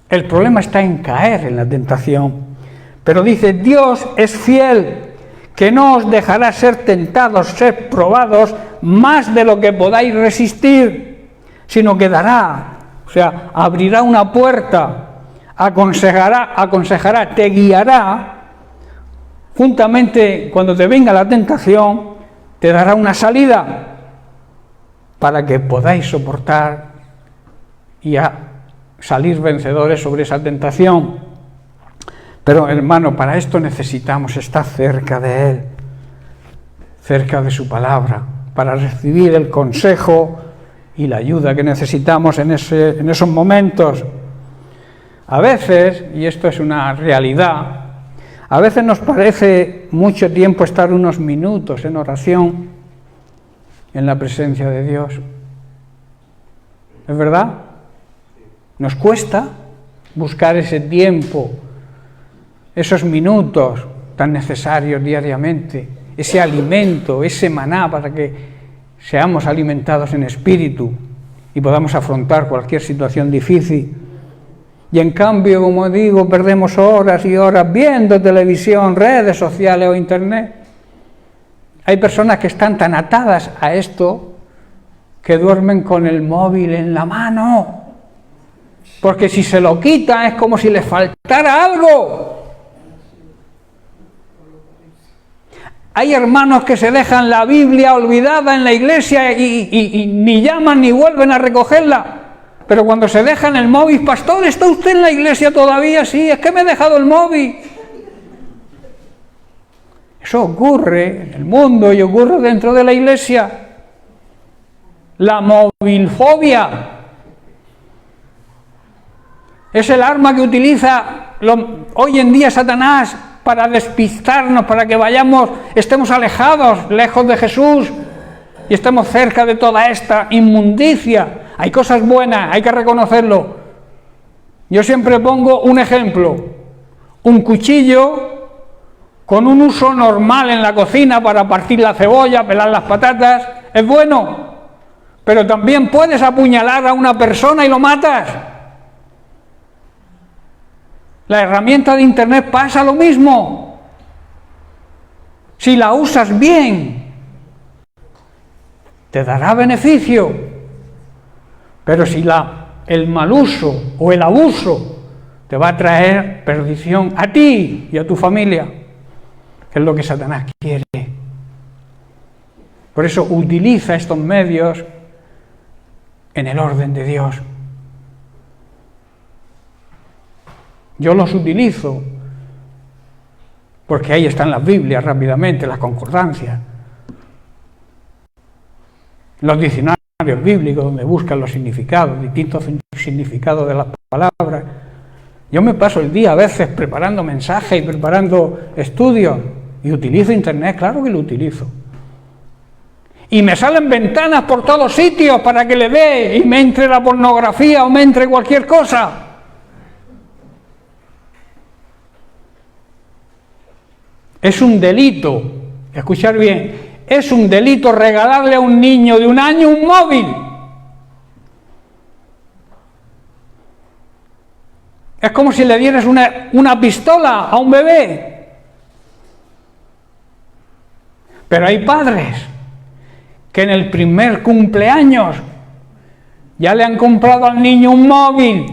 Speaker 4: El problema está en caer en la tentación. Pero dice: Dios es fiel, que no os dejará ser tentados, ser probados más de lo que podáis resistir, sino que dará, o sea, abrirá una puerta, aconsejará, te guiará, juntamente cuando te venga la tentación, te dará una salida para que podáis soportar y salir vencedores sobre esa tentación. Pero, hermano, para esto necesitamos estar cerca de Él, cerca de su palabra, para recibir el consejo y la ayuda que necesitamos en esos momentos. A veces, y esto es una realidad, a veces nos parece mucho tiempo estar unos minutos en oración, en la presencia de Dios. ¿Es verdad? Nos cuesta buscar ese tiempo, esos minutos tan necesarios diariamente, ese alimento, ese maná para que seamos alimentados en espíritu y podamos afrontar cualquier situación difícil. Y en cambio, como digo, perdemos horas y horas viendo televisión, redes sociales o internet. Hay personas que están tan atadas a esto que duermen con el móvil en la mano. Porque si se lo quitan es como si les faltara algo. Hay hermanos que se dejan la Biblia olvidada en la iglesia y ni llaman ni vuelven a recogerla. Pero cuando se dejan el móvil, pastor, ¿está usted en la iglesia todavía? Sí, es que me he dejado el móvil. Eso ocurre en el mundo y ocurre dentro de la iglesia. La movilfobia es el arma que utiliza hoy en día Satanás para despistarnos, para que estemos alejados, lejos de Jesús y estemos cerca de toda esta inmundicia. Hay cosas buenas, hay que reconocerlo. Yo siempre pongo un ejemplo: un cuchillo con un uso normal en la cocina para partir la cebolla, pelar las patatas, es bueno, pero también puedes apuñalar a una persona y lo matas. La herramienta de internet pasa lo mismo. Si la usas bien, te dará beneficio, pero si el mal uso o el abuso te va a traer perdición a ti y a tu familia, que es lo que Satanás quiere. Por eso utiliza estos medios en el orden de Dios. Yo los utilizo porque ahí están las Biblias rápidamente, las concordancias, los diccionarios bíblicos donde buscan los significados, distintos significados de las palabras. Yo me paso el día a veces preparando mensajes y preparando estudios y utilizo internet, claro que lo utilizo. Y me salen ventanas por todos sitios para que le dé y me entre la pornografía o me entre cualquier cosa. Es un delito, escuchar bien, es un delito regalarle a un niño de 1 año un móvil. Es como si le dieras una pistola a un bebé. Pero hay padres que en el primer cumpleaños ya le han comprado al niño un móvil.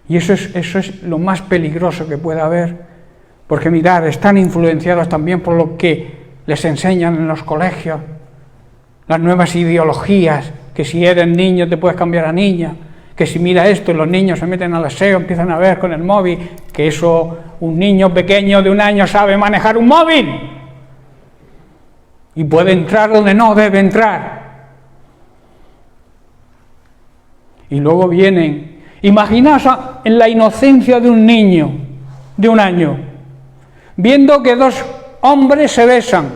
Speaker 4: Y eso es lo más peligroso que puede haber, porque mirad, están influenciados también por lo que les enseñan en los colegios, las nuevas ideologías, que si eres niño te puedes cambiar a niña, que si mira esto y los niños se meten al aseo, empiezan a ver con el móvil, que eso un niño pequeño de 1 año sabe manejar un móvil y puede entrar donde no debe entrar. Y luego vienen, imaginaos en la inocencia de un niño de 1 año, viendo que 2 hombres se besan,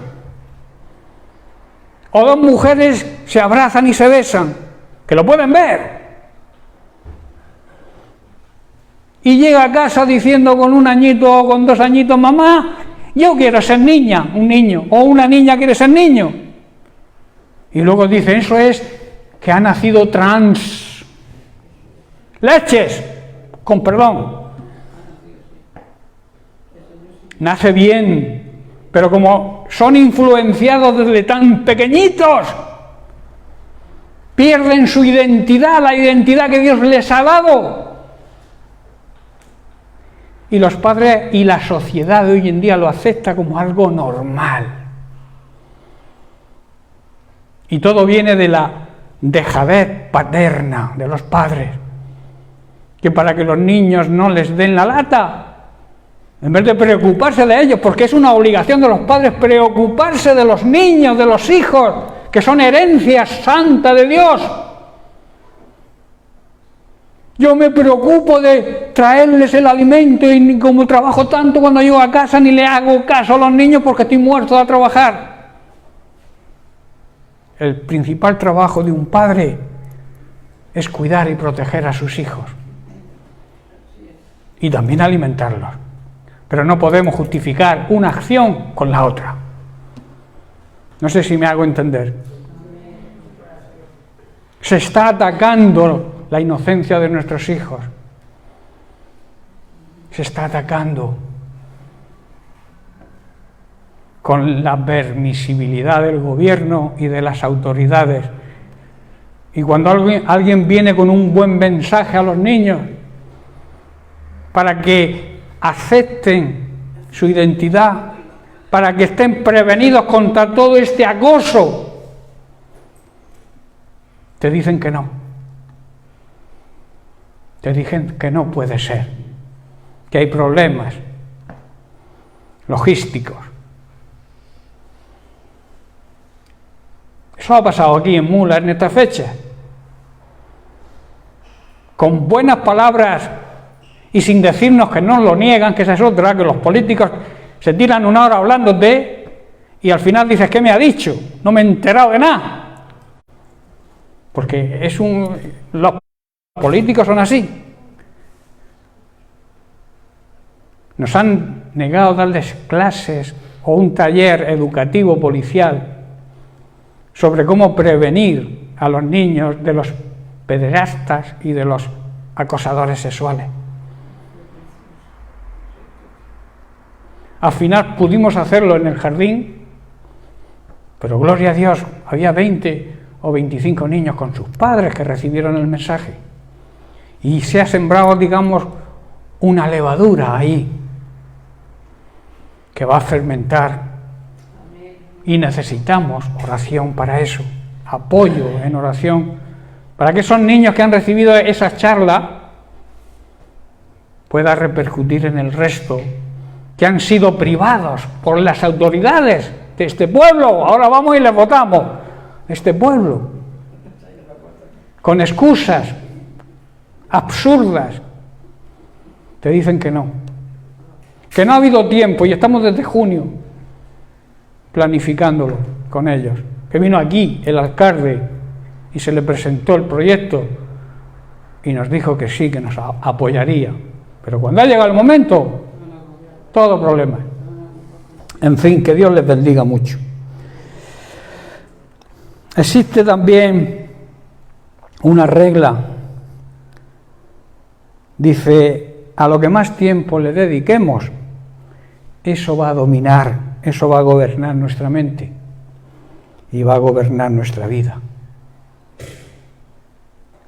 Speaker 4: o 2 mujeres se abrazan y se besan, que lo pueden ver. Y llega a casa diciendo con 1 añito o con 2 añitos, mamá, yo quiero ser niña, un niño, o una niña quiere ser niño. Y luego dicen, eso es que ha nacido trans. Leches, con perdón. Nace bien, pero como son influenciados desde tan pequeñitos, pierden su identidad, la identidad que Dios les ha dado. Y los padres y la sociedad de hoy en día lo acepta como algo normal. Y todo viene de la dejadez paterna de los padres, que para que los niños no les den la lata, en vez de preocuparse de ellos, porque es una obligación de los padres preocuparse de los niños, de los hijos, que son herencia santa de Dios. Yo me preocupo de traerles el alimento y como trabajo tanto cuando llego a casa ni le hago caso a los niños porque estoy muerto de trabajar. El principal trabajo de un padre es cuidar y proteger a sus hijos y también alimentarlos. Pero no podemos justificar una acción con la otra. No sé si me hago entender. Se está atacando la inocencia de nuestros hijos. Se está atacando con la permisibilidad del gobierno y de las autoridades Y cuando alguien viene con un buen mensaje a los niños para que acepten su identidad, para que estén prevenidos contra todo este acoso, te dicen que no. Te dicen que no puede ser, que hay problemas logísticos. Eso ha pasado aquí en Mula en esta fecha. Con buenas palabras y sin decirnos que no lo niegan, que esa es otra, que los políticos se tiran una hora hablándote y al final dices, ¿qué me ha dicho? No me he enterado de nada. Porque los políticos son así. Nos han negado darles clases o un taller educativo policial sobre cómo prevenir a los niños de los pederastas y de los acosadores sexuales. Al final pudimos hacerlo en el jardín, pero gloria a Dios, había 20 o 25 niños con sus padres que recibieron el mensaje. Y se ha sembrado, digamos, una levadura ahí, que va a fermentar. Y necesitamos oración para eso, apoyo en oración, para que esos niños que han recibido esa charla pueda repercutir en el resto, que han sido privados por las autoridades de este pueblo. Ahora vamos y les votamos. Este pueblo, con excusas absurdas, te dicen que no ha habido tiempo, y estamos desde junio planificándolo con ellos, que vino aquí el alcalde y se le presentó el proyecto y nos dijo que sí, que nos apoyaría, pero cuando ha llegado el momento, todo problema. En fin, que Dios les bendiga mucho. Existe también una regla, dice, a lo que más tiempo le dediquemos, eso va a dominar, eso va a gobernar nuestra mente y va a gobernar nuestra vida.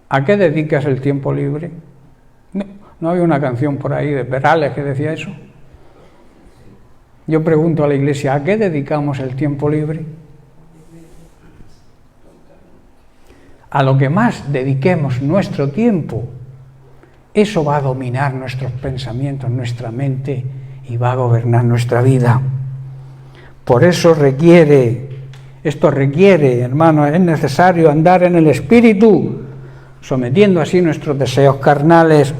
Speaker 4: ¿A qué dedicas el tiempo libre? ¿No había una canción por ahí de Perales que decía eso? Yo pregunto a la iglesia, ¿a qué dedicamos el tiempo libre? A lo que más dediquemos nuestro tiempo, eso va a dominar nuestros pensamientos, nuestra mente y va a gobernar nuestra vida. Por eso esto requiere, hermano, es necesario andar en el Espíritu, sometiendo así nuestros deseos carnales.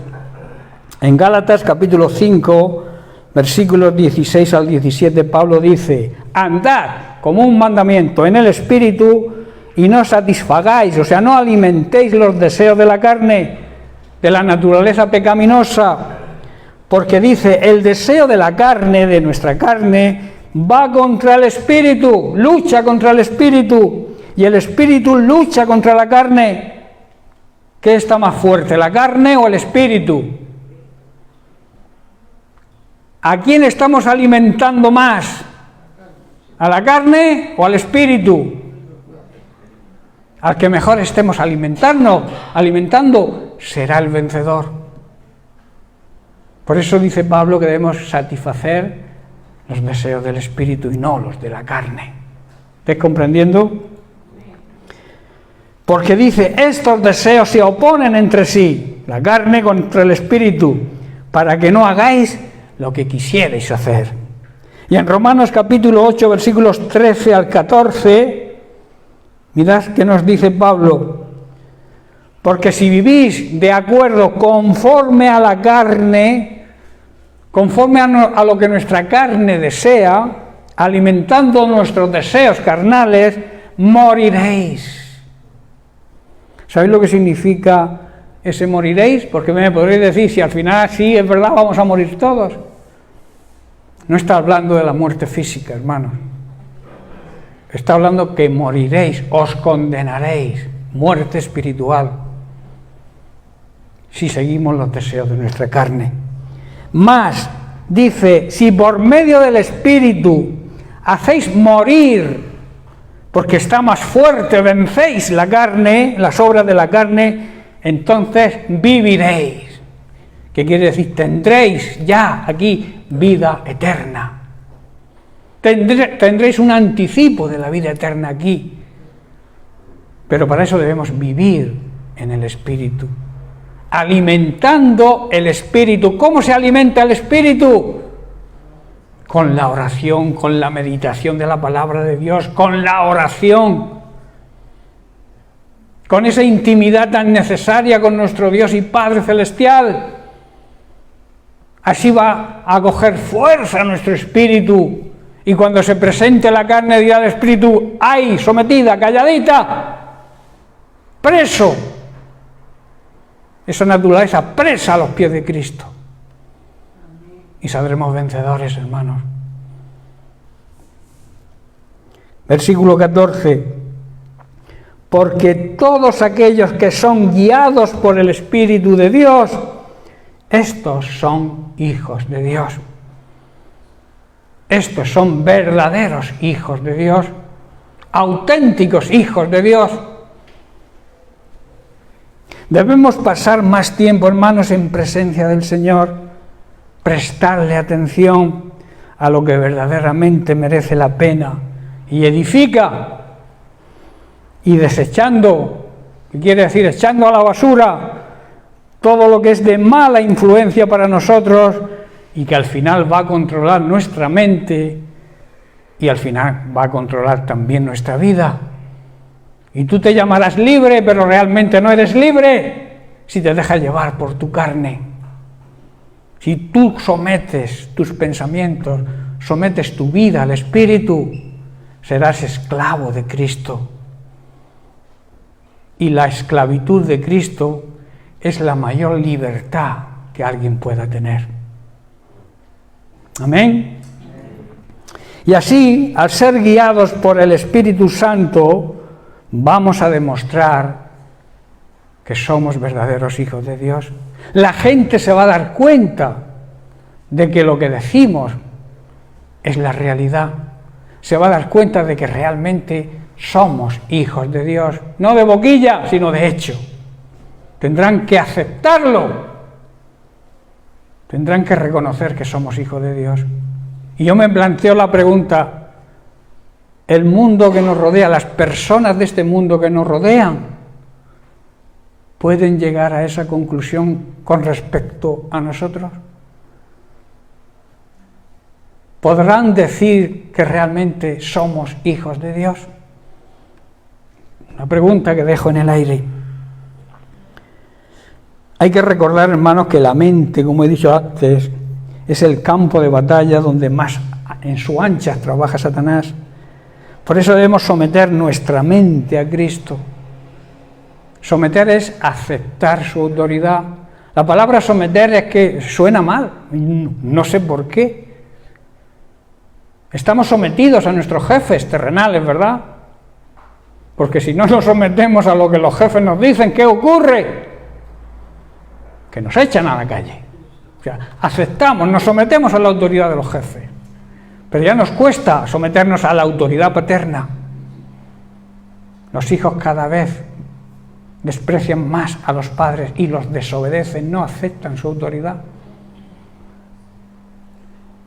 Speaker 4: En Gálatas capítulo 5, versículos 16 al 17, Pablo dice, andad como un mandamiento en el Espíritu y no satisfagáis, o sea, no alimentéis los deseos de la carne, de la naturaleza pecaminosa, porque dice, el deseo de la carne, de nuestra carne, va contra el Espíritu, lucha contra el Espíritu, y el Espíritu lucha contra la carne. ¿Qué está más fuerte, la carne o el Espíritu? ¿A quién estamos alimentando más? ¿A la carne o al Espíritu? Al que mejor estemos alimentando, será el vencedor. Por eso dice Pablo que debemos satisfacer los deseos del Espíritu y no los de la carne. ¿Estás comprendiendo? Porque dice, estos deseos se oponen entre sí, la carne contra el Espíritu, para que no hagáis lo que quisierais hacer. Y en Romanos capítulo 8, versículos 13 al 14, mirad qué nos dice Pablo. Porque si vivís de acuerdo conforme a la carne, conforme a lo que nuestra carne desea, alimentando nuestros deseos carnales, moriréis. ¿Sabéis lo que significa ese moriréis? Porque me podréis decir, si al final sí, es verdad, vamos a morir todos. No está hablando de la muerte física, hermanos. Está hablando que moriréis, os condenaréis, muerte espiritual, si seguimos los deseos de nuestra carne. Más, dice, si por medio del Espíritu hacéis morir porque está más fuerte, vencéis la carne, las obras de la carne, entonces viviréis. ¿Qué quiere decir? Tendréis ya aquí vida eterna. Tendréis un anticipo de la vida eterna aquí. Pero para eso debemos vivir en el Espíritu, alimentando el Espíritu. ¿Cómo se alimenta el Espíritu? Con la oración, con la meditación de la palabra de Dios, con la oración, con esa intimidad tan necesaria con nuestro Dios y Padre Celestial. Así va a coger fuerza nuestro espíritu, y cuando se presente la carne dirá al Espíritu: ¡ay, sometida, calladita! Preso. Esa naturaleza presa a los pies de Cristo. Y saldremos vencedores, hermanos. Versículo 14. Porque todos aquellos que son guiados por el Espíritu de Dios, estos son hijos de Dios. Estos son verdaderos hijos de Dios, auténticos hijos de Dios. Debemos pasar más tiempo, hermanos, en presencia del Señor, prestarle atención a lo que verdaderamente merece la pena y edifica, y desechando, ¿qué quiere decir? Echando a la basura todo lo que es de mala influencia para nosotros y que al final va a controlar nuestra mente y al final va a controlar también nuestra vida. Y tú te llamarás libre, pero realmente no eres libre si te dejas llevar por tu carne. Si tú sometes tus pensamientos, sometes tu vida al Espíritu, serás esclavo de Cristo. Y la esclavitud de Cristo es la mayor libertad que alguien pueda tener. Amén. Y así, al ser guiados por el Espíritu Santo, vamos a demostrar que somos verdaderos hijos de Dios. La gente se va a dar cuenta de que lo que decimos es la realidad. Se va a dar cuenta de que realmente somos hijos de Dios, no de boquilla, sino de hecho. Tendrán que aceptarlo, tendrán que reconocer que somos hijos de Dios. Y yo me planteo la pregunta: el mundo que nos rodea, las personas de este mundo que nos rodean, ¿pueden llegar a esa conclusión con respecto a nosotros? ¿Podrán decir que realmente somos hijos de Dios? Una pregunta que dejo en el aire. Hay que recordar, hermanos, que la mente, como he dicho antes, es el campo de batalla donde más en su ancha trabaja Satanás. Por eso debemos someter nuestra mente a Cristo. Someter es aceptar su autoridad. La palabra someter es que suena mal, no sé por qué. Estamos sometidos a nuestros jefes terrenales, ¿verdad? Porque si no nos sometemos a lo que los jefes nos dicen, ¿qué ocurre? Que nos echan a la calle. O sea, aceptamos, nos sometemos a la autoridad de los jefes. Pero ya nos cuesta someternos a la autoridad paterna. Los hijos cada vez desprecian más a los padres y los desobedecen, no aceptan su autoridad.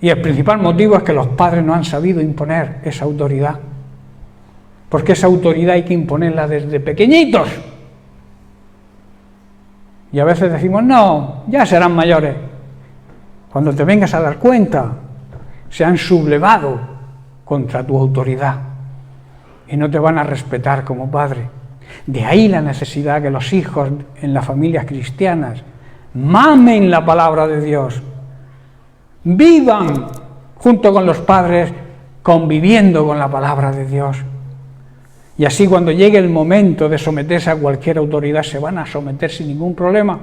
Speaker 4: Y el principal motivo es que los padres no han sabido imponer esa autoridad. Porque esa autoridad hay que imponerla desde pequeñitos. Y a veces decimos: no, ya serán mayores. Cuando te vengas a dar cuenta, se han sublevado contra tu autoridad y no te van a respetar como padre. De ahí la necesidad que los hijos en las familias cristianas mamen la palabra de Dios, vivan junto con los padres conviviendo con la palabra de Dios. Y así, cuando llegue el momento de someterse a cualquier autoridad, se van a someter sin ningún problema,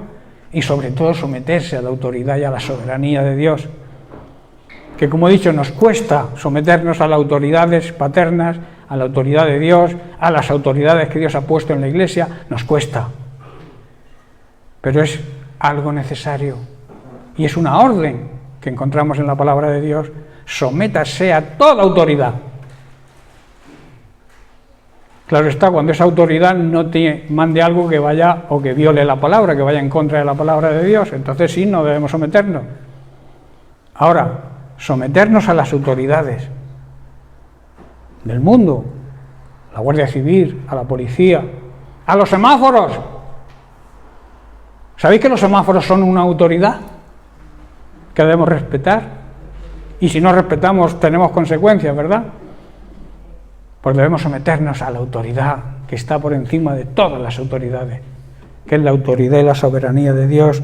Speaker 4: y sobre todo someterse a la autoridad y a la soberanía de Dios. Que, como he dicho, nos cuesta someternos a las autoridades paternas, a la autoridad de Dios, a las autoridades que Dios ha puesto en la Iglesia, nos cuesta. Pero es algo necesario y es una orden que encontramos en la palabra de Dios: sométase a toda autoridad. Claro está, cuando esa autoridad no te mande algo que vaya o que viole la palabra, que vaya en contra de la palabra de Dios, entonces sí, no debemos someternos. Ahora, someternos a las autoridades del mundo, a la Guardia Civil, a la policía, a los semáforos. ¿Sabéis que los semáforos son una autoridad que debemos respetar? Y si no respetamos, tenemos consecuencias, ¿verdad? Pues debemos someternos a la autoridad que está por encima de todas las autoridades, que es la autoridad y la soberanía de Dios.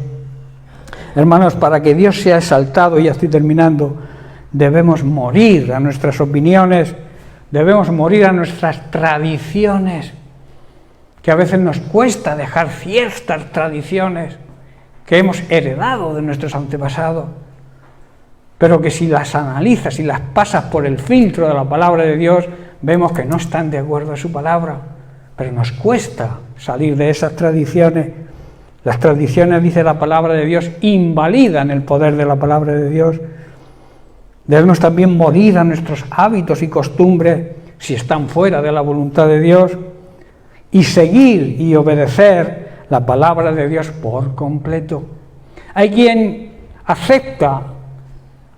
Speaker 4: Hermanos, para que Dios sea exaltado, y ya estoy terminando, debemos morir a nuestras opiniones, debemos morir a nuestras tradiciones, que a veces nos cuesta dejar ciertas tradiciones que hemos heredado de nuestros antepasados, pero que si las analizas y las pasas por el filtro de la palabra de Dios, vemos que no están de acuerdo a su palabra, pero nos cuesta salir de esas tradiciones. Las tradiciones, dice la palabra de Dios, invalidan el poder de la palabra de Dios. Debemos también morir a nuestros hábitos y costumbres si están fuera de la voluntad de Dios y seguir y obedecer la palabra de Dios por completo. Hay quien acepta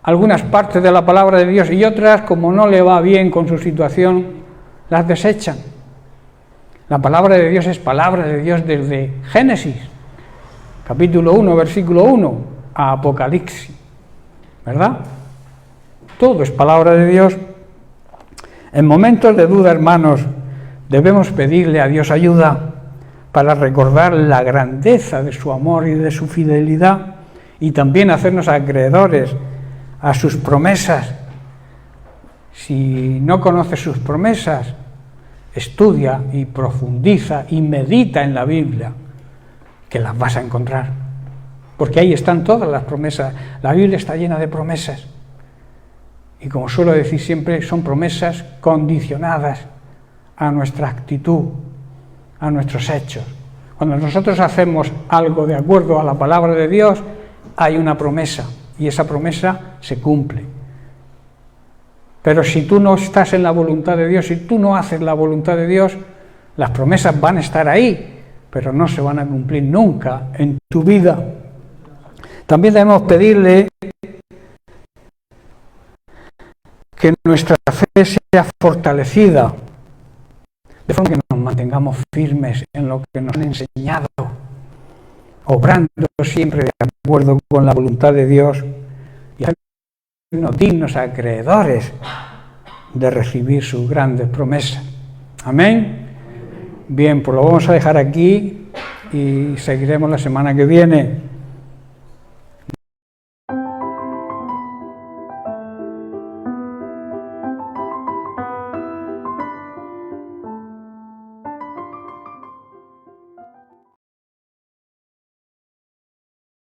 Speaker 4: algunas partes de la palabra de Dios y otras, como no le va bien con su situación, las desechan. La palabra de Dios es palabra de Dios desde Génesis, capítulo 1, versículo 1, a Apocalipsis, ¿verdad? Todo es palabra de Dios. En momentos de duda, hermanos, debemos pedirle a Dios ayuda para recordar la grandeza de su amor y de su fidelidad, y también hacernos acreedores a sus promesas. Si no conoces sus promesas, estudia y profundiza y medita en la Biblia, que las vas a encontrar, porque ahí están todas las promesas. La Biblia está llena de promesas, y como suelo decir siempre, son promesas condicionadas a nuestra actitud, a nuestros hechos. Cuando nosotros hacemos algo de acuerdo a la palabra de Dios, hay una promesa, y esa promesa se cumple. Pero si tú no estás en la voluntad de Dios, si tú no haces la voluntad de Dios, las promesas van a estar ahí, pero no se van a cumplir nunca en tu vida. También debemos pedirle que nuestra fe sea fortalecida, de forma que nos mantengamos firmes en lo que nos han enseñado, obrando siempre de acuerdo con la voluntad de Dios y hacernos dignos acreedores de recibir sus grandes promesas. Amén. Bien, pues lo vamos a dejar aquí y seguiremos la semana que viene.